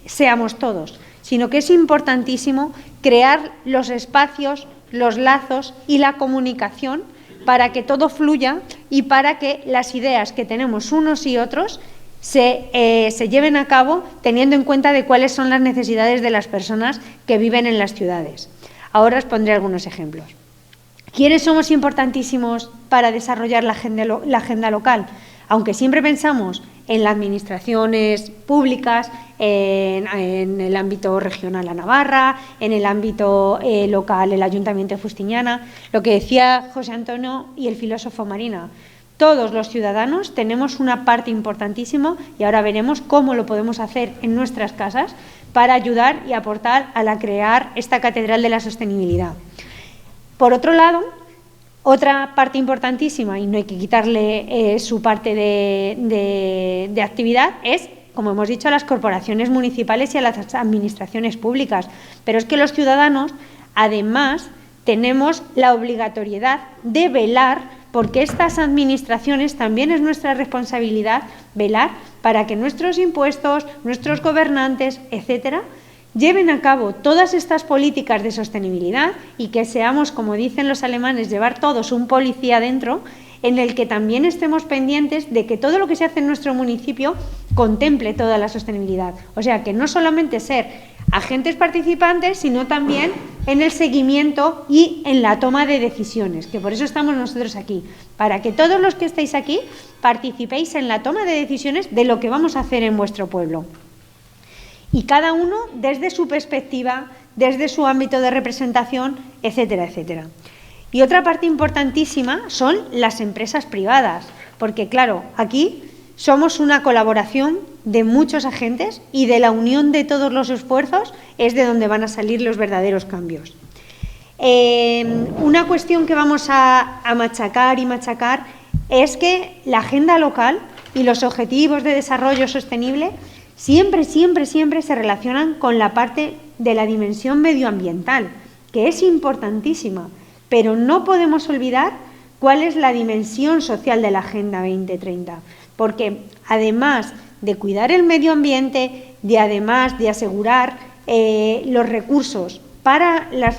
seamos todos, sino que es importantísimo crear los espacios, los lazos y la comunicación para que todo fluya y para que las ideas que tenemos unos y otros se lleven a cabo teniendo en cuenta de cuáles son las necesidades de las personas que viven en las ciudades. Ahora os pondré algunos ejemplos. ¿Quiénes somos importantísimos para desarrollar la agenda local? Aunque siempre pensamos en las administraciones públicas, en el ámbito regional la Navarra, en el ámbito local el Ayuntamiento de Fustiñana, lo que decía José Antonio y el filósofo Marina, todos los ciudadanos tenemos una parte importantísima y ahora veremos cómo lo podemos hacer en nuestras casas para ayudar y aportar a crear esta catedral de la sostenibilidad. Por otro lado, otra parte importantísima, y no hay que quitarle su parte de actividad, es, como hemos dicho, a las corporaciones municipales y a las administraciones públicas. Pero es que los ciudadanos, además, tenemos la obligatoriedad de velar porque estas administraciones también es nuestra responsabilidad velar para que nuestros impuestos, nuestros gobernantes, etcétera, lleven a cabo todas estas políticas de sostenibilidad y que seamos, como dicen los alemanes, llevar todos un policía dentro, en el que también estemos pendientes de que todo lo que se hace en nuestro municipio contemple toda la sostenibilidad. O sea, que no solamente ser agentes participantes, sino también en el seguimiento y en la toma de decisiones, que por eso estamos nosotros aquí, para que todos los que estáis aquí participéis en la toma de decisiones de lo que vamos a hacer en vuestro pueblo. Y cada uno desde su perspectiva, desde su ámbito de representación, etcétera, etcétera. Y otra parte importantísima son las empresas privadas, porque claro, aquí somos una colaboración de muchos agentes y de la unión de todos los esfuerzos es de donde van a salir los verdaderos cambios. Una cuestión que vamos a machacar y machacar es que la agenda local y los objetivos de desarrollo sostenible siempre se relacionan con la parte de la dimensión medioambiental, que es importantísima, pero no podemos olvidar cuál es la dimensión social de la Agenda 2030, porque además de cuidar el medio ambiente, además de asegurar los recursos para las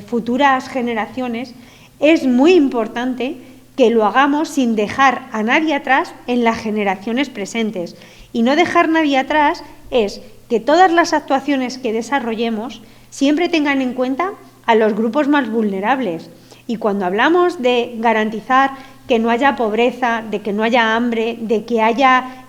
futuras generaciones, es muy importante que lo hagamos sin dejar a nadie atrás en las generaciones presentes. Y no dejar a nadie atrás es que todas las actuaciones que desarrollemos siempre tengan en cuenta a los grupos más vulnerables. Y cuando hablamos de garantizar que no haya pobreza, de que no haya hambre, de que haya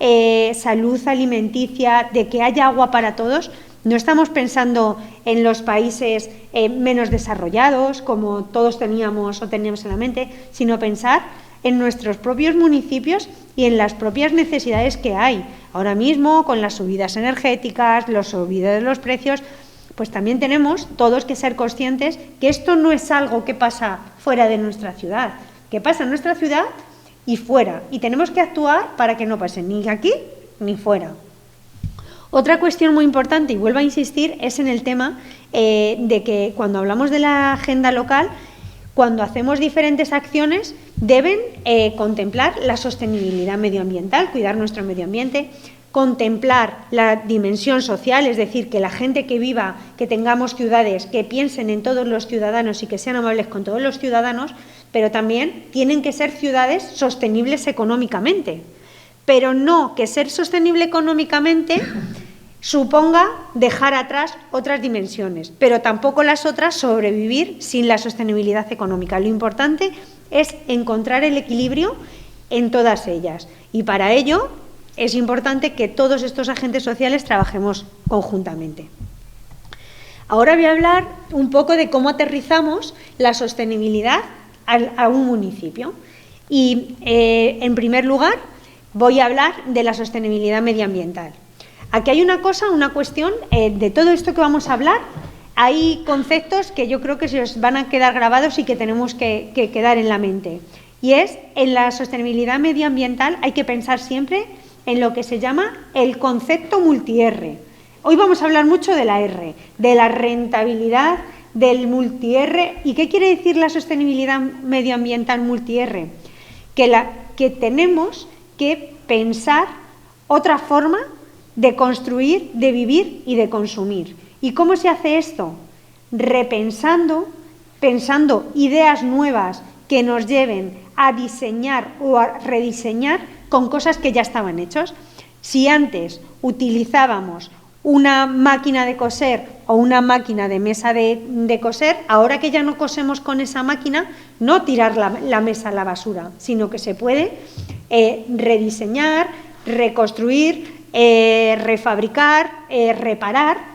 salud alimenticia, de que haya agua para todos, no estamos pensando en los países menos desarrollados, como todos teníamos o teníamos en la mente, sino pensar en nuestros propios municipios y en las propias necesidades que hay. Ahora mismo, con las subidas energéticas, las subidas de los precios, pues también tenemos todos que ser conscientes que esto no es algo que pasa fuera de nuestra ciudad, que pasa en nuestra ciudad y fuera. Y tenemos que actuar para que no pase ni aquí ni fuera. Otra cuestión muy importante, y vuelvo a insistir, es en el tema de que cuando hablamos de la agenda local, cuando hacemos diferentes acciones, deben contemplar la sostenibilidad medioambiental, cuidar nuestro medio ambiente, contemplar la dimensión social, es decir, que la gente que viva, que tengamos ciudades, que piensen en todos los ciudadanos y que sean amables con todos los ciudadanos, pero también tienen que ser ciudades sostenibles económicamente. Pero no que ser sostenible económicamente suponga dejar atrás otras dimensiones, pero tampoco las otras sobrevivir sin la sostenibilidad económica. Lo importante es encontrar el equilibrio en todas ellas y para ello es importante que todos estos agentes sociales trabajemos conjuntamente. Ahora voy a hablar un poco de cómo aterrizamos la sostenibilidad a un municipio y en primer lugar voy a hablar de la sostenibilidad medioambiental. Aquí hay una cuestión, de todo esto que vamos a hablar, hay conceptos que yo creo que se os van a quedar grabados y que tenemos que quedar en la mente. Y es, en la sostenibilidad medioambiental hay que pensar siempre en lo que se llama el concepto multi-R. Hoy vamos a hablar mucho de la R, de la rentabilidad, del multi-R. ¿Y qué quiere decir la sostenibilidad medioambiental multi-R? Que tenemos que pensar otra forma de construir, de vivir y de consumir. ¿Y cómo se hace esto? Repensando, pensando ideas nuevas que nos lleven a diseñar o a rediseñar con cosas que ya estaban hechas. Si antes utilizábamos una máquina de coser o una máquina de mesa de coser, ahora que ya no cosemos con esa máquina, no tirar la mesa a la basura, sino que se puede rediseñar, reconstruir, refabricar, reparar,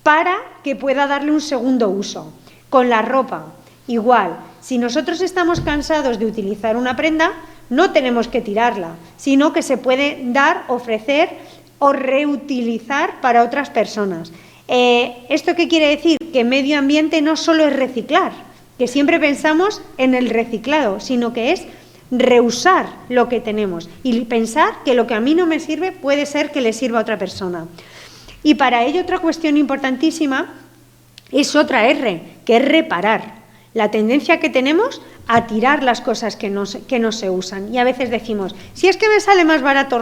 para que pueda darle un segundo uso. Con la ropa, igual. Si nosotros estamos cansados de utilizar una prenda, no tenemos que tirarla, sino que se puede dar, ofrecer o reutilizar para otras personas. ¿Esto qué quiere decir? Que medio ambiente no solo es reciclar, que siempre pensamos en el reciclado, sino que es reusar lo que tenemos y pensar que lo que a mí no me sirve puede ser que le sirva a otra persona. Y para ello otra cuestión importantísima es otra R, que es reparar. La tendencia que tenemos a tirar las cosas que no se usan. Y a veces decimos, si es que me sale más barato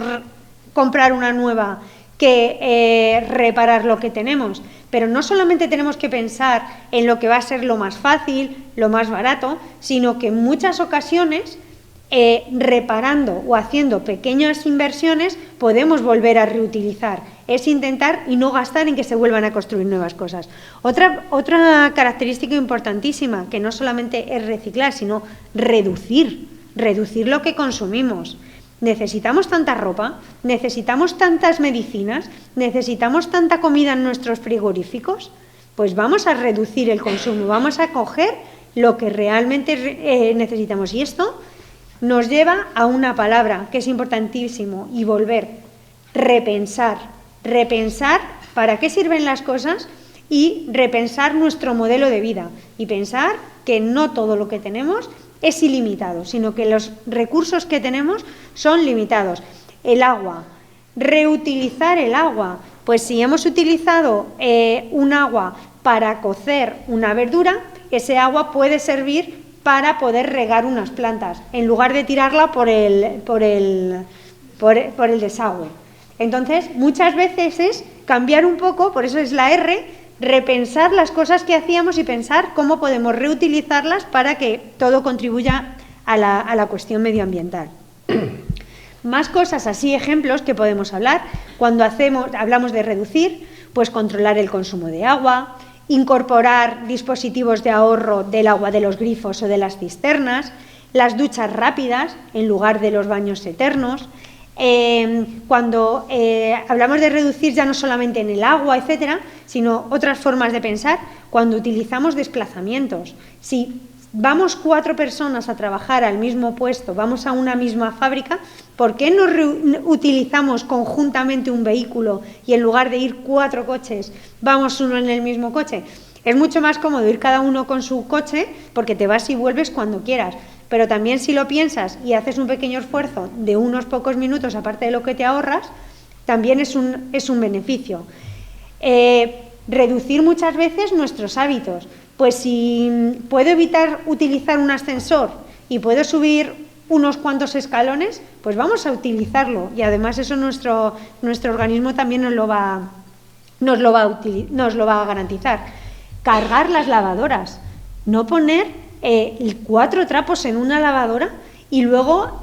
comprar una nueva que reparar lo que tenemos. Pero no solamente tenemos que pensar en lo que va a ser lo más fácil, lo más barato, sino que en muchas ocasiones reparando o haciendo pequeñas inversiones podemos volver a reutilizar. Es intentar y no gastar en que se vuelvan a construir nuevas cosas. Otra característica importantísima, que no solamente es reciclar, sino reducir lo que consumimos. ¿Necesitamos tanta ropa? ¿Necesitamos tantas medicinas? ¿Necesitamos tanta comida en nuestros frigoríficos? Pues vamos a reducir el consumo, vamos a coger lo que realmente necesitamos. Y esto nos lleva a una palabra que es importantísimo, y volver. repensar para qué sirven las cosas y repensar nuestro modelo de vida y pensar que no todo lo que tenemos es ilimitado, sino que los recursos que tenemos son limitados. El agua, reutilizar el agua. Pues si hemos utilizado un agua para cocer una verdura, ese agua puede servir para poder regar unas plantas, en lugar de tirarla por el desagüe. Entonces, muchas veces es cambiar un poco, por eso es la R, repensar las cosas que hacíamos y pensar cómo podemos reutilizarlas para que todo contribuya a la cuestión medioambiental. Más cosas así, ejemplos que podemos hablar. Cuando hablamos de reducir, pues controlar el consumo de agua, incorporar dispositivos de ahorro del agua de los grifos o de las cisternas, las duchas rápidas en lugar de los baños eternos. Cuando hablamos de reducir ya no solamente en el agua, etcétera, sino otras formas de pensar, cuando utilizamos desplazamientos. Si vamos 4 personas a trabajar al mismo puesto, vamos a una misma fábrica, ¿por qué no utilizamos conjuntamente un vehículo y en lugar de ir 4 coches, vamos uno en el mismo coche? Es mucho más cómodo ir cada uno con su coche porque te vas y vuelves cuando quieras. Pero también si lo piensas y haces un pequeño esfuerzo de unos pocos minutos, aparte de lo que te ahorras, también es un beneficio. Reducir muchas veces nuestros hábitos. Pues si puedo evitar utilizar un ascensor y puedo subir unos cuantos escalones, pues vamos a utilizarlo. Y además eso nuestro organismo también nos lo va a garantizar. Cargar las lavadoras. No poner 4 trapos en una lavadora y luego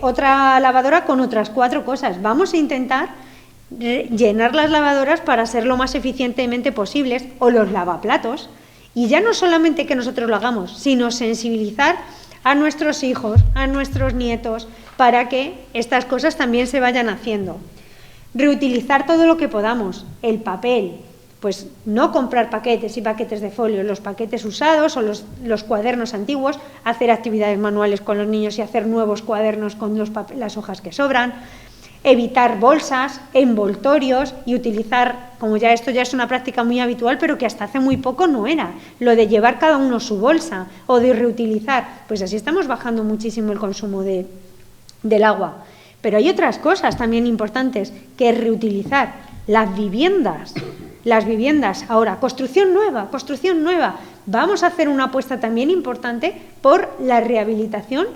otra lavadora con otras 4 cosas. Vamos a intentar llenar las lavadoras para ser lo más eficientemente posibles, o los lavaplatos. Y ya no solamente que nosotros lo hagamos, sino sensibilizar a nuestros hijos, a nuestros nietos, para que estas cosas también se vayan haciendo. Reutilizar todo lo que podamos, el papel. Pues no comprar paquetes y paquetes de folio, los paquetes usados o los cuadernos antiguos, hacer actividades manuales con los niños y hacer nuevos cuadernos con las hojas que sobran, evitar bolsas, envoltorios y utilizar, como ya esto ya es una práctica muy habitual, pero que hasta hace muy poco no era, lo de llevar cada uno su bolsa o de reutilizar, pues así estamos bajando muchísimo el consumo del agua. Pero hay otras cosas también importantes que reutilizar, las viviendas. Ahora, construcción nueva. Vamos a hacer una apuesta también importante por la rehabilitación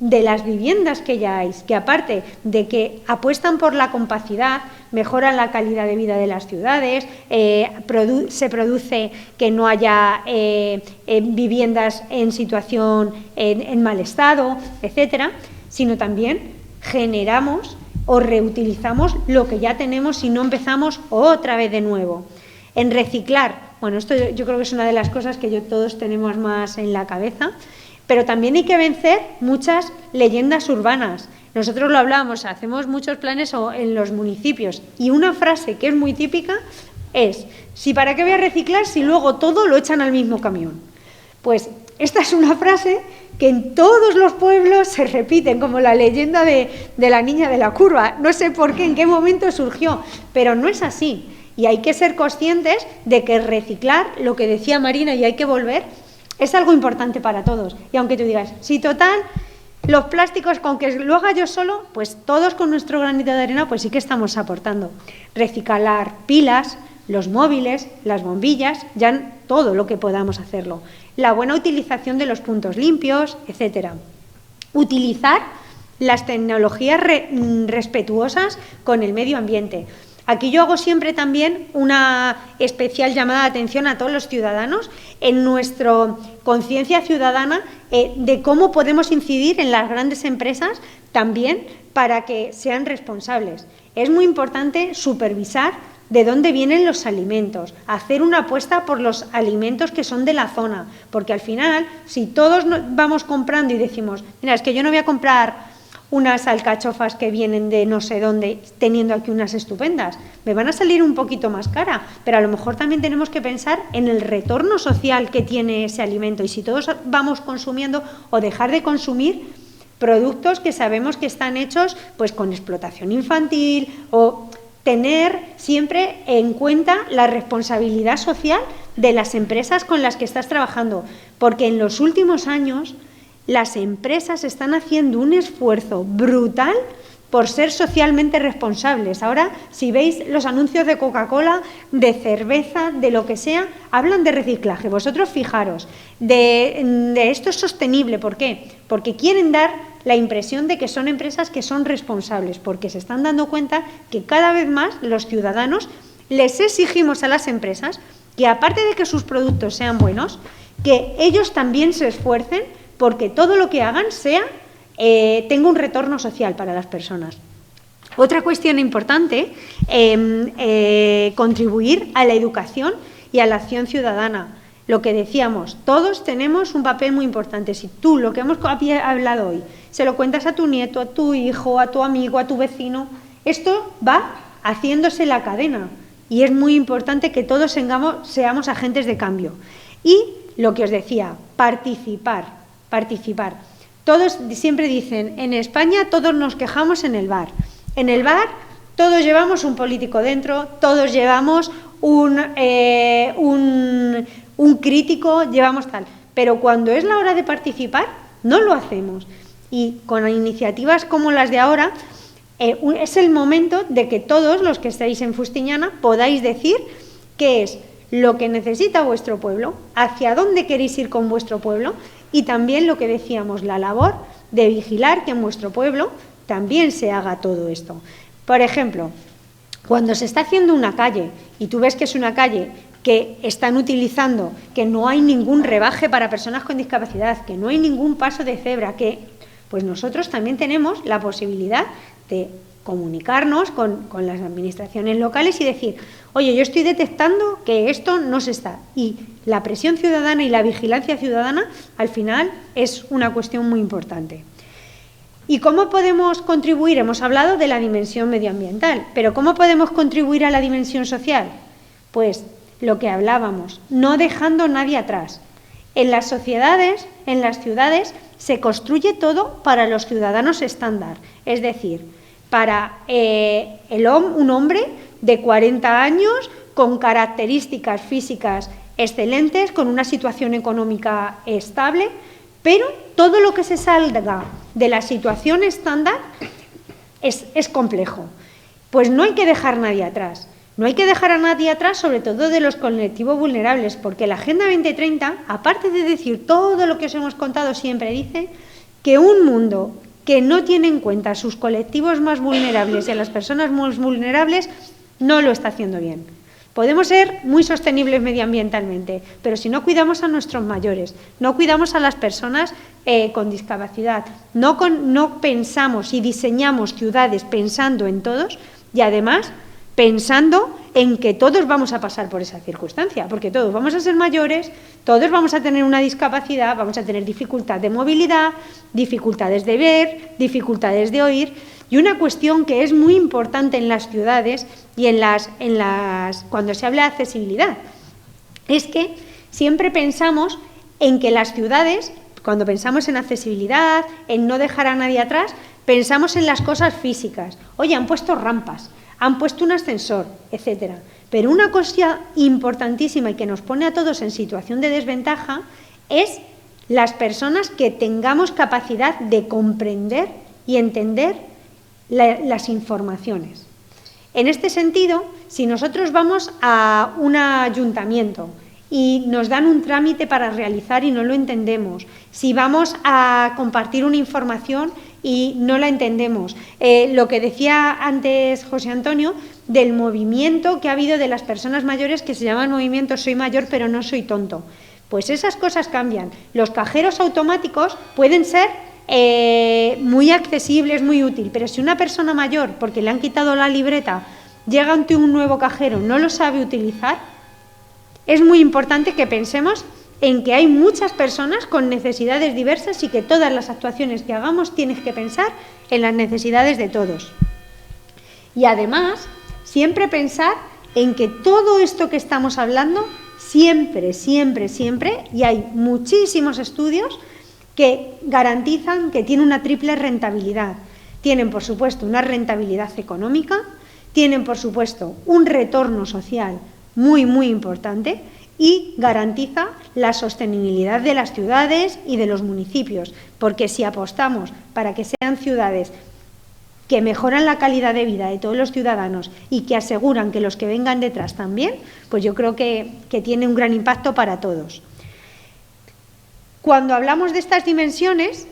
de las viviendas que ya hay, que aparte de que apuestan por la compacidad, mejoran la calidad de vida de las ciudades, se produce que no haya viviendas en situación en mal estado, etcétera, sino también generamos o reutilizamos lo que ya tenemos y no empezamos otra vez de nuevo. En reciclar, bueno, esto yo creo que es una de las cosas que todos tenemos más en la cabeza, pero también hay que vencer muchas leyendas urbanas. Nosotros lo hablamos, hacemos muchos planes en los municipios y una frase que es muy típica es: ¿si para qué voy a reciclar si luego todo lo echan al mismo camión? Pues esta es una frase que en todos los pueblos se repiten, como la leyenda de la niña de la curva. No sé por qué, en qué momento surgió, pero no es así. Y hay que ser conscientes de que reciclar, lo que decía Marina, y hay que volver, es algo importante para todos. Y aunque tú digas, si total, los plásticos, con que lo haga yo solo, pues todos con nuestro granito de arena, pues sí que estamos aportando. Reciclar pilas, los móviles, las bombillas, ya todo lo que podamos hacerlo. La buena utilización de los puntos limpios, etcétera. Utilizar las tecnologías respetuosas con el medio ambiente. Aquí yo hago siempre también una especial llamada de atención a todos los ciudadanos en nuestra conciencia ciudadana de cómo podemos incidir en las grandes empresas también para que sean responsables. Es muy importante supervisar de dónde vienen los alimentos, hacer una apuesta por los alimentos que son de la zona, porque al final, si todos vamos comprando y decimos, mira, es que yo no voy a comprar unas alcachofas que vienen de no sé dónde, teniendo aquí unas estupendas, me van a salir un poquito más cara, pero a lo mejor también tenemos que pensar en el retorno social que tiene ese alimento, y si todos vamos consumiendo o dejar de consumir productos que sabemos que están hechos pues con explotación infantil, o tener siempre en cuenta la responsabilidad social de las empresas con las que estás trabajando, porque en los últimos años las empresas están haciendo un esfuerzo brutal por ser socialmente responsables. Ahora, si veis los anuncios de Coca-Cola, de cerveza, de lo que sea, hablan de reciclaje. Vosotros fijaros, de esto es sostenible. ¿Por qué? Porque quieren dar la impresión de que son empresas que son responsables, porque se están dando cuenta que cada vez más los ciudadanos les exigimos a las empresas que, aparte de que sus productos sean buenos, que ellos también se esfuercen porque todo lo que hagan tenga un retorno social para las personas. Otra cuestión importante, contribuir a la educación y a la acción ciudadana. Lo que decíamos, todos tenemos un papel muy importante. Si tú, lo que hemos hablado hoy, se lo cuentas a tu nieto, a tu hijo, a tu amigo, a tu vecino, esto va haciéndose la cadena y es muy importante que todos seamos agentes de cambio. Y lo que os decía, participar. Todos siempre dicen, en España todos nos quejamos en el bar. En el bar todos llevamos un político dentro, todos llevamos un crítico, llevamos tal. Pero cuando es la hora de participar, no lo hacemos. Y con iniciativas como las de ahora, es el momento de que todos los que estáis en Fustiñana podáis decir qué es lo que necesita vuestro pueblo, hacia dónde queréis ir con vuestro pueblo, y también lo que decíamos, la labor de vigilar que en vuestro pueblo también se haga todo esto. Por ejemplo, cuando se está haciendo una calle y tú ves que es una calle que están utilizando, que no hay ningún rebaje para personas con discapacidad, que no hay ningún paso de cebra, pues nosotros también tenemos la posibilidad de comunicarnos con las administraciones locales y decir, oye, yo estoy detectando que esto no se está. Y la presión ciudadana y la vigilancia ciudadana, al final, es una cuestión muy importante. ¿Y cómo podemos contribuir? Hemos hablado de la dimensión medioambiental, pero ¿cómo podemos contribuir a la dimensión social? Pues lo que hablábamos, no dejando a nadie atrás. En las sociedades, en las ciudades, se construye todo para los ciudadanos estándar, es decir, para un hombre de 40 años con características físicas excelentes, con una situación económica estable, pero todo lo que se salga de la situación estándar es complejo. Pues no hay que dejar a nadie atrás. No hay que dejar a nadie atrás, sobre todo de los colectivos vulnerables, porque la Agenda 2030, aparte de decir todo lo que os hemos contado, siempre dice que un mundo que no tiene en cuenta a sus colectivos más vulnerables y a las personas más vulnerables no lo está haciendo bien. Podemos ser muy sostenibles medioambientalmente, pero si no cuidamos a nuestros mayores, no cuidamos a las personas con discapacidad, no pensamos y diseñamos ciudades pensando en todos y además pensando en que todos vamos a pasar por esa circunstancia, porque todos vamos a ser mayores, todos vamos a tener una discapacidad, vamos a tener dificultad de movilidad, dificultades de ver, dificultades de oír. Y una cuestión que es muy importante en las ciudades y cuando se habla de accesibilidad, es que siempre pensamos en que las ciudades, cuando pensamos en accesibilidad, en no dejar a nadie atrás, pensamos en las cosas físicas. Oye, han puesto rampas, han puesto un ascensor, etcétera. Pero una cosa importantísima y que nos pone a todos en situación de desventaja es las personas que tengamos capacidad de comprender y entender las informaciones. En este sentido, si nosotros vamos a un ayuntamiento y nos dan un trámite para realizar y no lo entendemos, si vamos a compartir una información y no la entendemos, lo que decía antes José Antonio del movimiento que ha habido de las personas mayores que se llama el movimiento Soy Mayor pero no soy tonto, pues esas cosas cambian. Los cajeros automáticos pueden ser muy accesibles, muy útil, pero si una persona mayor, porque le han quitado la libreta, llega ante un nuevo cajero, no lo sabe utilizar, es muy importante que pensemos en que hay muchas personas con necesidades diversas y que todas las actuaciones que hagamos tienen que pensar en las necesidades de todos. Y además, siempre pensar en que todo esto que estamos hablando, siempre, y hay muchísimos estudios que garantizan que tiene una triple rentabilidad. Tienen, por supuesto, una rentabilidad económica, tienen, por supuesto, un retorno social muy, muy importante y garantiza la sostenibilidad de las ciudades y de los municipios, porque si apostamos para que sean ciudades que mejoran la calidad de vida de todos los ciudadanos y que aseguran que los que vengan detrás también, pues yo creo que tiene un gran impacto para todos. Cuando hablamos de estas dimensiones,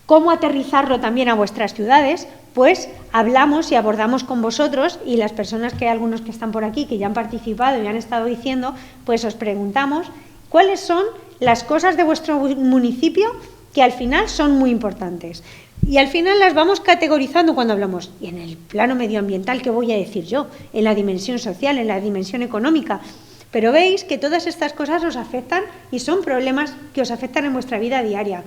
¿cómo aterrizarlo también a vuestras ciudades? Pues hablamos y abordamos con vosotros, y las personas algunos que están por aquí, que ya han participado y han estado diciendo, pues os preguntamos cuáles son las cosas de vuestro municipio que al final son muy importantes. Y al final las vamos categorizando cuando hablamos. Y en el plano medioambiental, ¿qué voy a decir yo? En la dimensión social, en la dimensión económica. Pero veis que todas estas cosas os afectan y son problemas que os afectan en vuestra vida diaria.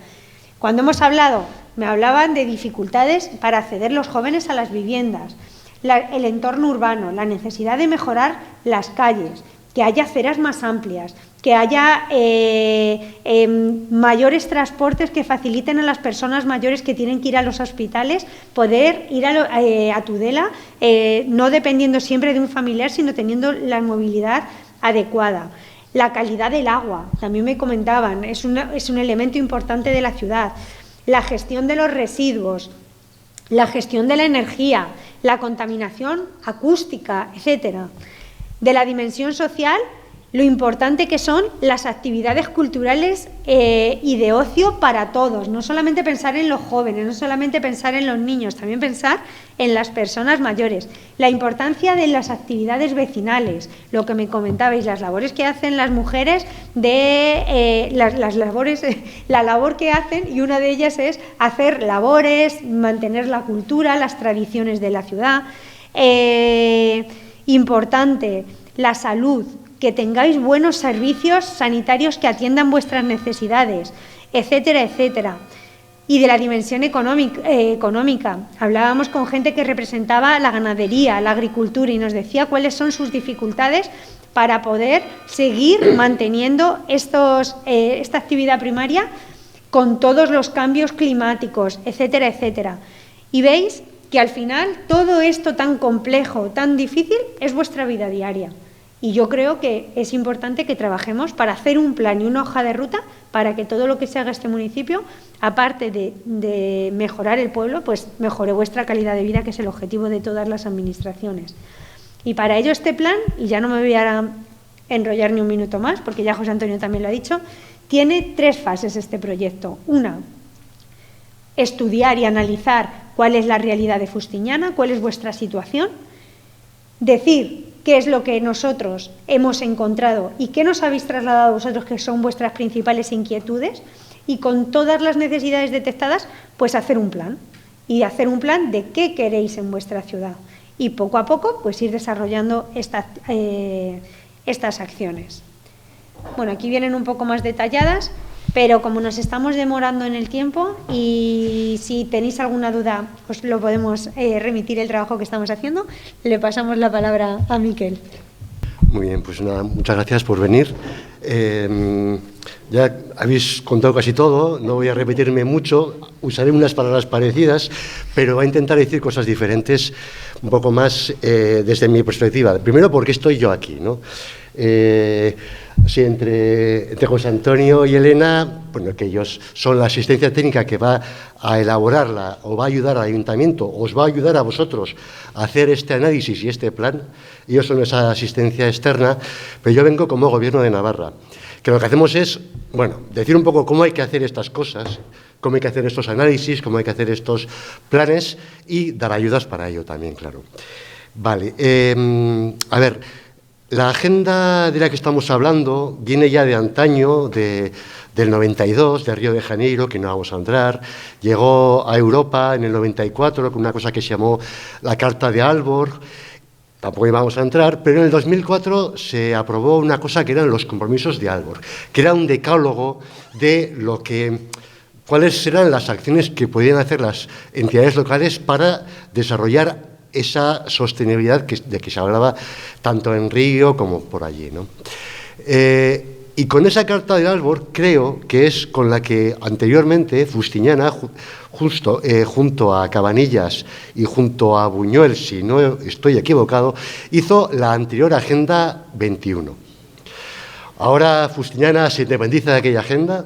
Cuando hemos hablado, me hablaban de dificultades para acceder los jóvenes a las viviendas, el entorno urbano, la necesidad de mejorar las calles, que haya aceras más amplias, que haya mayores transportes que faciliten a las personas mayores que tienen que ir a los hospitales, poder ir a Tudela, no dependiendo siempre de un familiar, sino teniendo la movilidad adecuada. La calidad del agua, también me comentaban, es un elemento importante de la ciudad. La gestión de los residuos, la gestión de la energía, la contaminación acústica, etcétera. De la dimensión social, lo importante que son las actividades culturales y de ocio para todos. No solamente pensar en los jóvenes, no solamente pensar en los niños, también pensar en las personas mayores. La importancia de las actividades vecinales, lo que me comentabais, las labores que hacen las mujeres, la labor que hacen, y una de ellas es hacer labores, mantener la cultura, las tradiciones de la ciudad. Importante, la salud, que tengáis buenos servicios sanitarios que atiendan vuestras necesidades, etcétera, etcétera. Y de la dimensión económica. Hablábamos con gente que representaba la ganadería, la agricultura, y nos decía cuáles son sus dificultades para poder seguir manteniendo esta actividad primaria con todos los cambios climáticos, etcétera, etcétera. Y veis que al final todo esto tan complejo, tan difícil, es vuestra vida diaria. Y yo creo que es importante que trabajemos para hacer un plan y una hoja de ruta para que todo lo que se haga en este municipio, aparte de mejorar el pueblo, pues mejore vuestra calidad de vida, que es el objetivo de todas las administraciones. Y para ello este plan, y ya no me voy a enrollar ni un minuto más, porque ya José Antonio también lo ha dicho, tiene 3 fases este proyecto. Una, estudiar y analizar cuál es la realidad de Fustiñana, cuál es vuestra situación, decir qué es lo que nosotros hemos encontrado y qué nos habéis trasladado vosotros, que son vuestras principales inquietudes, y con todas las necesidades detectadas, pues hacer un plan, y hacer un plan de qué queréis en vuestra ciudad, y poco a poco pues ir desarrollando estas acciones. Bueno, aquí vienen un poco más detalladas, pero como nos estamos demorando en el tiempo, y si tenéis alguna duda, os lo podemos remitir el trabajo que estamos haciendo. Le pasamos la palabra a Miquel. Muy bien, pues nada, muchas gracias por venir. Ya habéis contado casi todo, no voy a repetirme mucho, usaré unas palabras parecidas, pero voy a intentar decir cosas diferentes, un poco más desde mi perspectiva. Primero, porque estoy yo aquí, ¿no? Sí, entre José Antonio y Elena, bueno, que ellos son la asistencia técnica que va a elaborarla, o va a ayudar al ayuntamiento, os va a ayudar a vosotros a hacer este análisis y este plan. Ellos son esa asistencia externa, pero yo vengo como Gobierno de Navarra, que lo que hacemos es, bueno, decir un poco cómo hay que hacer estas cosas, cómo hay que hacer estos análisis, cómo hay que hacer estos planes, y dar ayudas para ello también, claro. Vale, a ver, la agenda de la que estamos hablando viene ya de antaño, del 92, de Río de Janeiro, que no vamos a entrar. Llegó a Europa en el 94 con una cosa que se llamó la Carta de Aalborg. Tampoco íbamos a entrar, pero en el 2004 se aprobó una cosa que eran los compromisos de Aalborg, que era un decálogo de cuáles eran las acciones que podían hacer las entidades locales para desarrollar esa sostenibilidad de que se hablaba tanto en Río como por allí, ¿no? Y con esa carta del Albor creo que es con la que anteriormente Fustiñana, junto a Cabanillas y junto a Buñuel, si no estoy equivocado, hizo la anterior Agenda 21. Ahora Fustiñana se independiza de aquella agenda.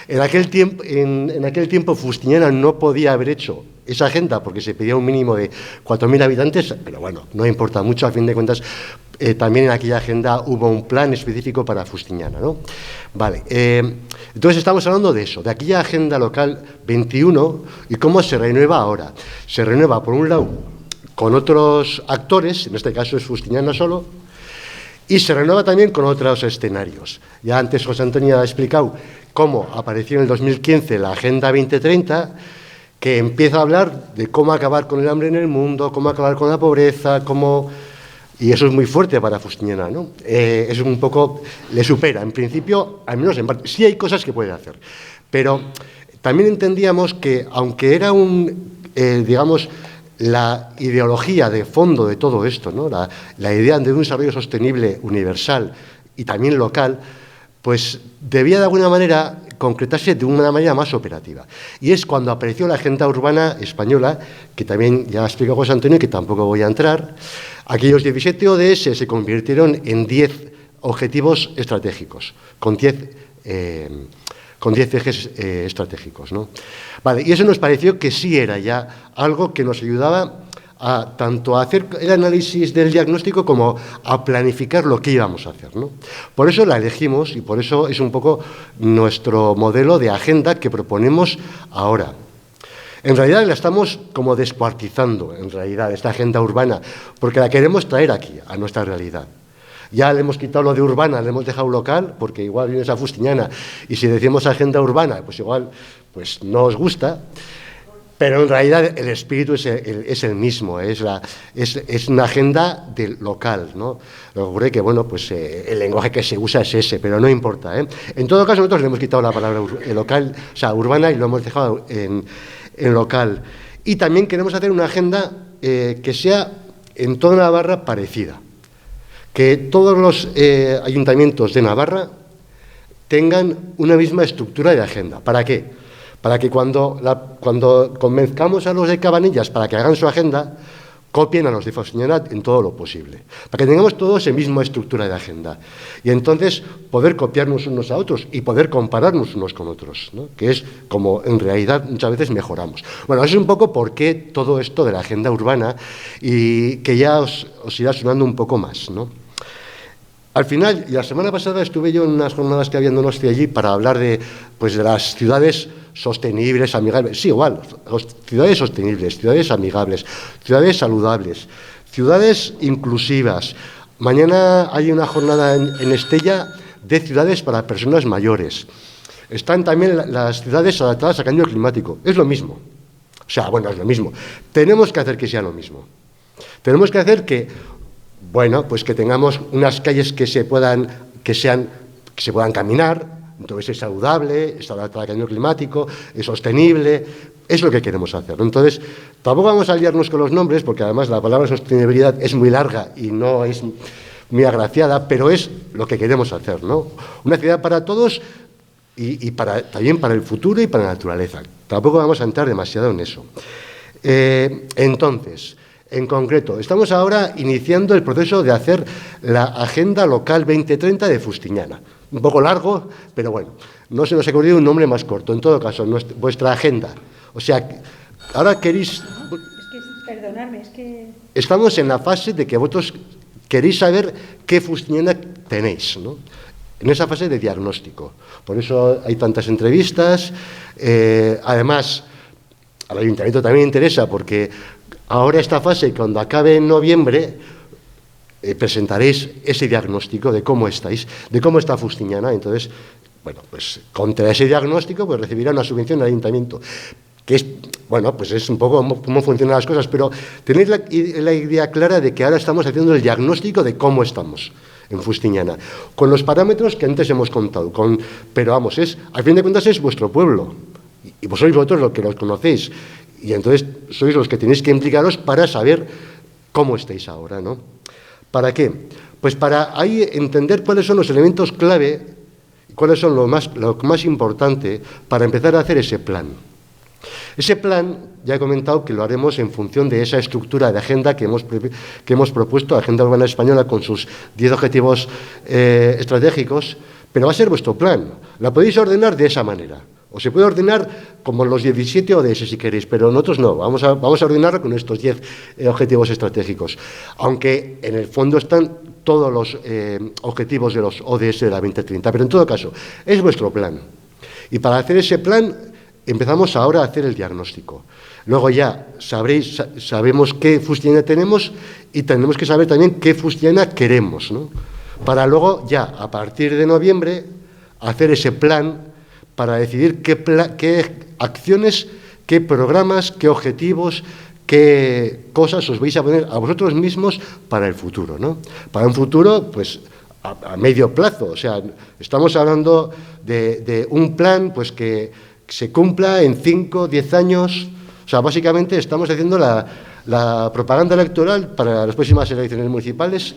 En aquel tiempo Fustiñana no podía haber hecho esa agenda porque se pedía un mínimo de 4.000 habitantes, pero bueno, no importa mucho, a fin de cuentas, también en aquella agenda hubo un plan específico para Fustiñana, ¿no? Vale, entonces estamos hablando de eso, de aquella Agenda Local 21 y cómo se renueva ahora. Se renueva, por un lado, con otros actores, en este caso es Fustiñana solo, y se renueva también con otros escenarios. Ya antes José Antonio ha explicado cómo apareció en el 2015 la Agenda 2030, que empieza a hablar de cómo acabar con el hambre en el mundo, cómo acabar con la pobreza, cómo... Y eso es muy fuerte para Fustiñana, ¿no? Es un poco... le supera, en principio, al menos en parte. Sí hay cosas que puede hacer, pero también entendíamos que, aunque era digamos, la ideología de fondo de todo esto, ¿no? La idea de un desarrollo sostenible universal y también local, pues debía de alguna manera concretarse de una manera más operativa. Y es cuando apareció la Agenda Urbana Española, que también ya explicó José Antonio, que tampoco voy a entrar. Aquellos 17 ODS se convirtieron en 10 objetivos estratégicos, con 10 ejes estratégicos, ¿no? Vale, y eso nos pareció que sí era ya algo que nos ayudaba tanto a hacer el análisis del diagnóstico como a planificar lo que íbamos a hacer, ¿no? Por eso la elegimos y por eso es un poco nuestro modelo de agenda que proponemos ahora. En realidad la estamos como descuartizando, en realidad, esta agenda urbana, porque la queremos traer aquí, a nuestra realidad. Ya le hemos quitado lo de urbana, le hemos dejado local, porque igual viene esa Fustiñana, y si decimos agenda urbana, pues igual pues no os gusta. Pero en realidad el espíritu es el mismo, es una agenda del local, ¿no? Lo que ocurre que, bueno, pues el lenguaje que se usa es ese, pero no importa, ¿eh? En todo caso, nosotros le hemos quitado la palabra local, o sea, urbana, y lo hemos dejado en local. Y también queremos hacer una agenda que sea en toda Navarra parecida, que todos los ayuntamientos de Navarra tengan una misma estructura de agenda. ¿Para qué? Para que cuando convenzcamos a los de Cabanillas para que hagan su agenda, copien a los de Fustiñana en todo lo posible. Para que tengamos todos la misma estructura de agenda. Y entonces poder copiarnos unos a otros y poder compararnos unos con otros, ¿no? Que es como en realidad muchas veces mejoramos. Bueno, eso es un poco por qué todo esto de la agenda urbana y que ya os irá sonando un poco más, ¿no? Al final, y la semana pasada estuve yo en unas jornadas que había en Donosti allí para hablar de las ciudades sostenibles, amigables, sí, igual, ciudades sostenibles, ciudades amigables, ciudades saludables, ciudades inclusivas. Mañana hay una jornada en Estella de ciudades para personas mayores. Están también las ciudades adaptadas al cambio climático. Es lo mismo. O sea, bueno, es lo mismo. Tenemos que hacer que sea lo mismo. Tenemos que hacer que, bueno, pues que tengamos unas calles que se puedan caminar. Entonces es saludable, está adaptada al cambio climático, es sostenible, es lo que queremos hacer, ¿no? Entonces, tampoco vamos a liarnos con los nombres, porque además la palabra sostenibilidad es muy larga y no es muy agraciada, pero es lo que queremos hacer, ¿no? Una ciudad para todos y también para el futuro y para la naturaleza. Tampoco vamos a entrar demasiado en eso. Entonces, en concreto, estamos ahora iniciando el proceso de hacer la Agenda Local 2030 de Fustiñana. Un poco largo, pero bueno, no se nos ha ocurrido un nombre más corto. En todo caso, vuestra agenda. O sea, ahora queréis... Perdonadme, es que... Estamos en la fase de que vosotros queréis saber qué Fustiñana tenéis, ¿no? En esa fase de diagnóstico. Por eso hay tantas entrevistas. Además, al ayuntamiento también interesa, porque ahora esta fase, cuando acabe en noviembre, presentaréis ese diagnóstico de cómo estáis, de cómo está Fustiñana. Entonces, bueno, pues contra ese diagnóstico pues recibirá una subvención del ayuntamiento, que es, bueno, pues es un poco cómo funcionan las cosas, pero tenéis la idea clara de que ahora estamos haciendo el diagnóstico de cómo estamos en Fustiñana, con los parámetros que antes hemos contado, pero vamos, al fin de cuentas es vuestro pueblo, y vos sois vosotros los que los conocéis, y entonces sois los que tenéis que implicaros para saber cómo estáis ahora, ¿no? ¿Para qué? Pues para ahí entender cuáles son los elementos clave cuáles son lo más importante para empezar a hacer ese plan. Ese plan, ya he comentado que lo haremos en función de esa estructura de agenda que hemos propuesto, Agenda Urbana Española, con sus 10 objetivos estratégicos, pero va a ser vuestro plan. La podéis ordenar de esa manera. O se puede ordenar como los 17 ODS si queréis, pero nosotros no. Vamos a ordenarlo con estos 10 objetivos estratégicos. Aunque en el fondo están todos los objetivos de los ODS de la 2030. Pero en todo caso, es vuestro plan. Y para hacer ese plan, empezamos ahora a hacer el diagnóstico. Luego ya sabemos qué Fustiana tenemos y tenemos que saber también qué Fustiana queremos, ¿no? Para luego ya, a partir de noviembre, hacer ese plan para decidir qué acciones, qué programas, qué objetivos, qué cosas os vais a poner a vosotros mismos para el futuro, ¿no? Para un futuro, pues, a medio plazo. O sea, estamos hablando de un plan, pues, que se cumpla en 5, 10 años. O sea, básicamente estamos haciendo la propaganda electoral para las próximas elecciones municipales,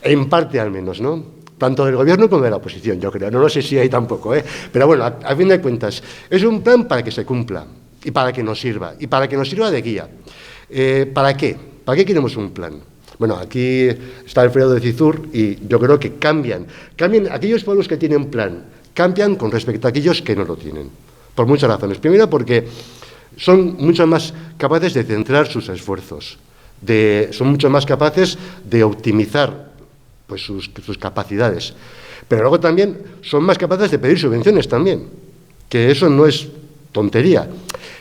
en parte al menos, ¿no? Tanto del gobierno como de la oposición, yo creo. No lo sé si hay tampoco, ¿eh? Pero bueno, a fin de cuentas, es un plan para que se cumpla y para que nos sirva, de guía. ¿Para qué? ¿Para qué queremos un plan? Bueno, aquí está Alfredo de Cizur y yo creo que cambian aquellos pueblos que tienen plan, cambian con respecto a aquellos que no lo tienen, por muchas razones. Primero, porque son mucho más capaces de centrar sus esfuerzos, son mucho más capaces de optimizar, pues, sus capacidades. Pero luego también son más capaces de pedir subvenciones también, que eso no es tontería.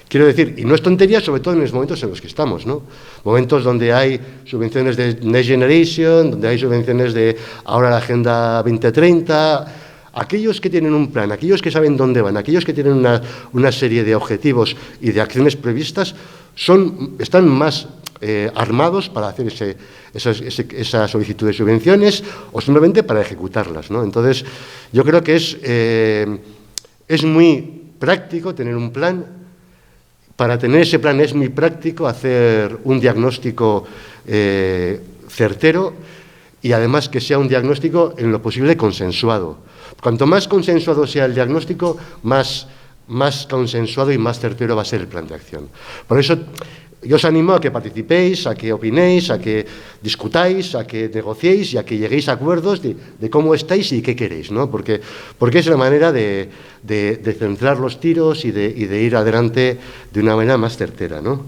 Quiero decir, y no es tontería sobre todo en los momentos en los que estamos, ¿no? Momentos donde hay subvenciones de Next Generation, donde hay subvenciones de ahora la Agenda 2030. Aquellos que tienen un plan, aquellos que saben dónde van, aquellos que tienen una serie de objetivos y de acciones previstas, están más armados para hacer esa solicitud de subvenciones o simplemente para ejecutarlas, ¿no? Entonces, yo creo que es muy práctico tener un plan. Para tener ese plan es muy práctico hacer un diagnóstico certero y además que sea un diagnóstico en lo posible consensuado. Cuanto más consensuado sea el diagnóstico, más consensuado y más certero va a ser el plan de acción. Por eso, yo os animo a que participéis, a que opinéis, a que discutáis, a que negociéis y a que lleguéis a acuerdos de cómo estáis y qué queréis, ¿no? Porque es la manera de centrar los tiros y de ir adelante de una manera más certera, ¿no?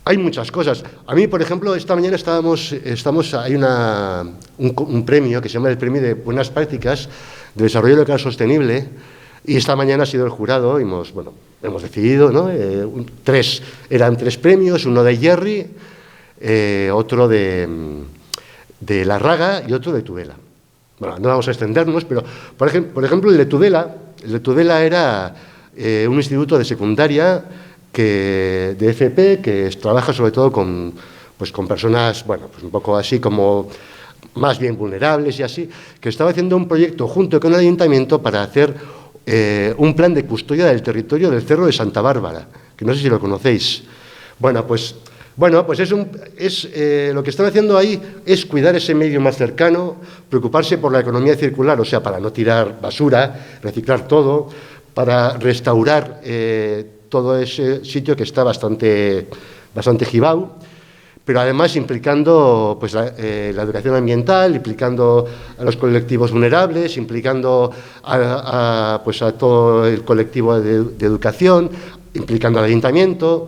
Hay muchas cosas. A mí, por ejemplo, esta mañana hay un premio que se llama el Premio de Buenas Prácticas de Desarrollo Local Sostenible, y esta mañana ha sido el jurado, hemos decidido, ¿no? Eran 3 premios, uno de Jerry, otro de La Raga y otro de Tudela. Bueno, no vamos a extendernos, pero, por ejemplo, el de Tudela era un instituto de secundaria de FP que trabaja sobre todo con personas, bueno, pues un poco así como más bien vulnerables y así, que estaba haciendo un proyecto junto con el ayuntamiento para hacer un plan de custodia del territorio del Cerro de Santa Bárbara, que no sé si lo conocéis. Bueno, pues lo que están haciendo ahí es cuidar ese medio más cercano, preocuparse por la economía circular, o sea, para no tirar basura, reciclar todo, para restaurar todo ese sitio que está bastante jibao, pero además implicando pues, la educación ambiental, implicando a los colectivos vulnerables, implicando a todo el colectivo de educación, implicando al ayuntamiento.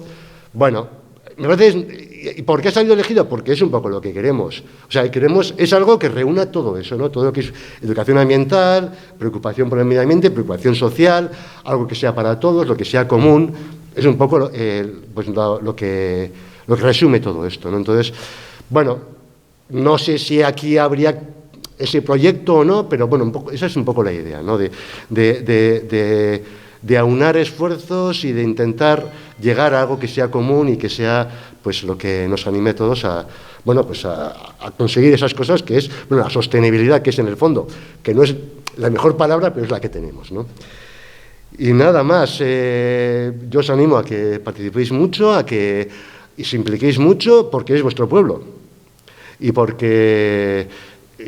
Bueno, me parece, ¿y por qué ha salido elegido? Porque es un poco lo que queremos. O sea, es algo que reúna todo eso, ¿no? Todo lo que es educación ambiental, preocupación por el medio ambiente, preocupación social, algo que sea para todos, lo que sea común. Es un poco lo que resume todo esto, ¿no? Entonces, bueno, no sé si aquí habría ese proyecto o no, pero bueno, esa es un poco la idea, ¿no? De aunar esfuerzos y de intentar llegar a algo que sea común y que sea pues lo que nos anime a todos a conseguir esas cosas, que es la sostenibilidad, que es en el fondo, que no es la mejor palabra, pero es la que tenemos, ¿no? Y nada más, yo os animo a que participéis mucho, a que os impliquéis mucho, porque es vuestro pueblo y porque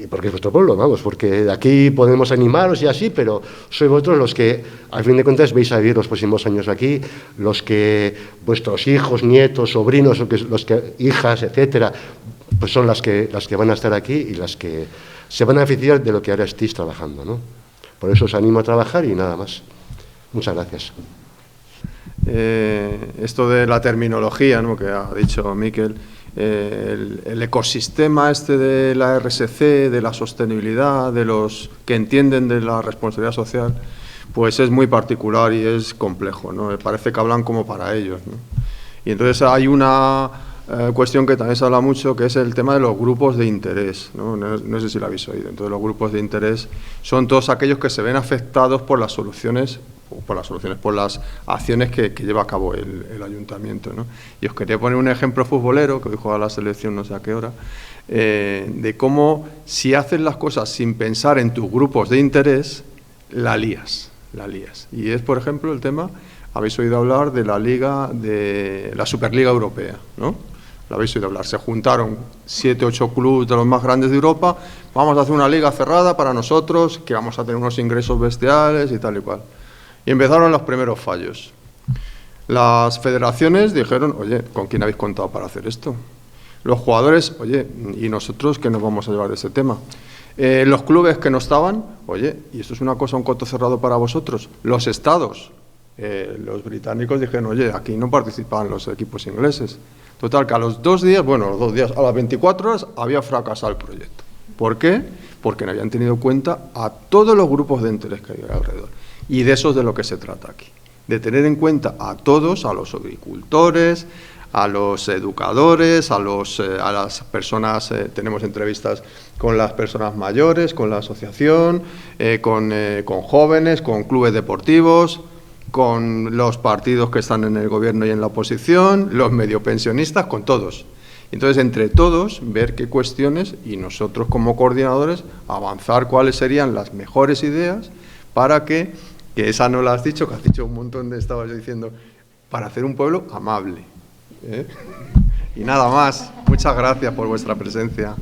porque es vuestro pueblo, vamos, porque de aquí podemos animaros y así, pero sois vosotros los que, al fin de cuentas, vais a vivir los próximos años aquí, los que vuestros hijos, nietos, sobrinos, los que hijas, etcétera, pues son las que van a estar aquí y las que se van a beneficiar de lo que ahora estéis trabajando, ¿no? Por eso os animo a trabajar y nada más. Muchas gracias. Esto de la terminología, ¿no?, que ha dicho Miquel, el ecosistema este de la RSC, de la sostenibilidad, de los que entienden de la responsabilidad social, pues es muy particular y es complejo, ¿no? Me parece que hablan como para ellos, ¿no? Y entonces hay una cuestión que también se habla mucho, que es el tema de los grupos de interés, ¿no? No sé si lo habéis oído. Entonces, los grupos de interés son todos aquellos que se ven afectados por las soluciones, por las acciones que lleva a cabo el ayuntamiento, ¿no? Y os quería poner un ejemplo futbolero, que hoy juega la selección no sé a qué hora, de cómo si haces las cosas sin pensar en tus grupos de interés, la lías. Y es, por ejemplo, el tema, habéis oído hablar de la Superliga Europea, ¿no? Lo habéis oído hablar, se juntaron 7 u 8 clubes de los más grandes de Europa, vamos a hacer una liga cerrada para nosotros, que vamos a tener unos ingresos bestiales y tal y cual. Y empezaron los primeros fallos. Las federaciones dijeron, oye, ¿con quién habéis contado para hacer esto? Los jugadores, oye, ¿y nosotros qué nos vamos a llevar de ese tema? Los clubes que no estaban, oye, ¿y esto es una cosa, un coto cerrado para vosotros? Los estados, los británicos dijeron, oye, aquí no participaban los equipos ingleses. Total, que a los 2 días, a las 24 horas había fracasado el proyecto. ¿Por qué? Porque no habían tenido en cuenta a todos los grupos de interés que hay alrededor. Y de eso es de lo que se trata aquí. De tener en cuenta a todos, a los agricultores, a los educadores, a las personas, tenemos entrevistas con las personas mayores, con la asociación, con jóvenes, con clubes deportivos, con los partidos que están en el gobierno y en la oposición, los mediopensionistas, con todos. Entonces, entre todos, ver qué cuestiones y nosotros como coordinadores avanzar cuáles serían las mejores ideas para que esa no la has dicho, que has dicho un montón de, estaba yo diciendo, para hacer un pueblo amable, ¿eh? Y nada más. Muchas gracias por vuestra presencia.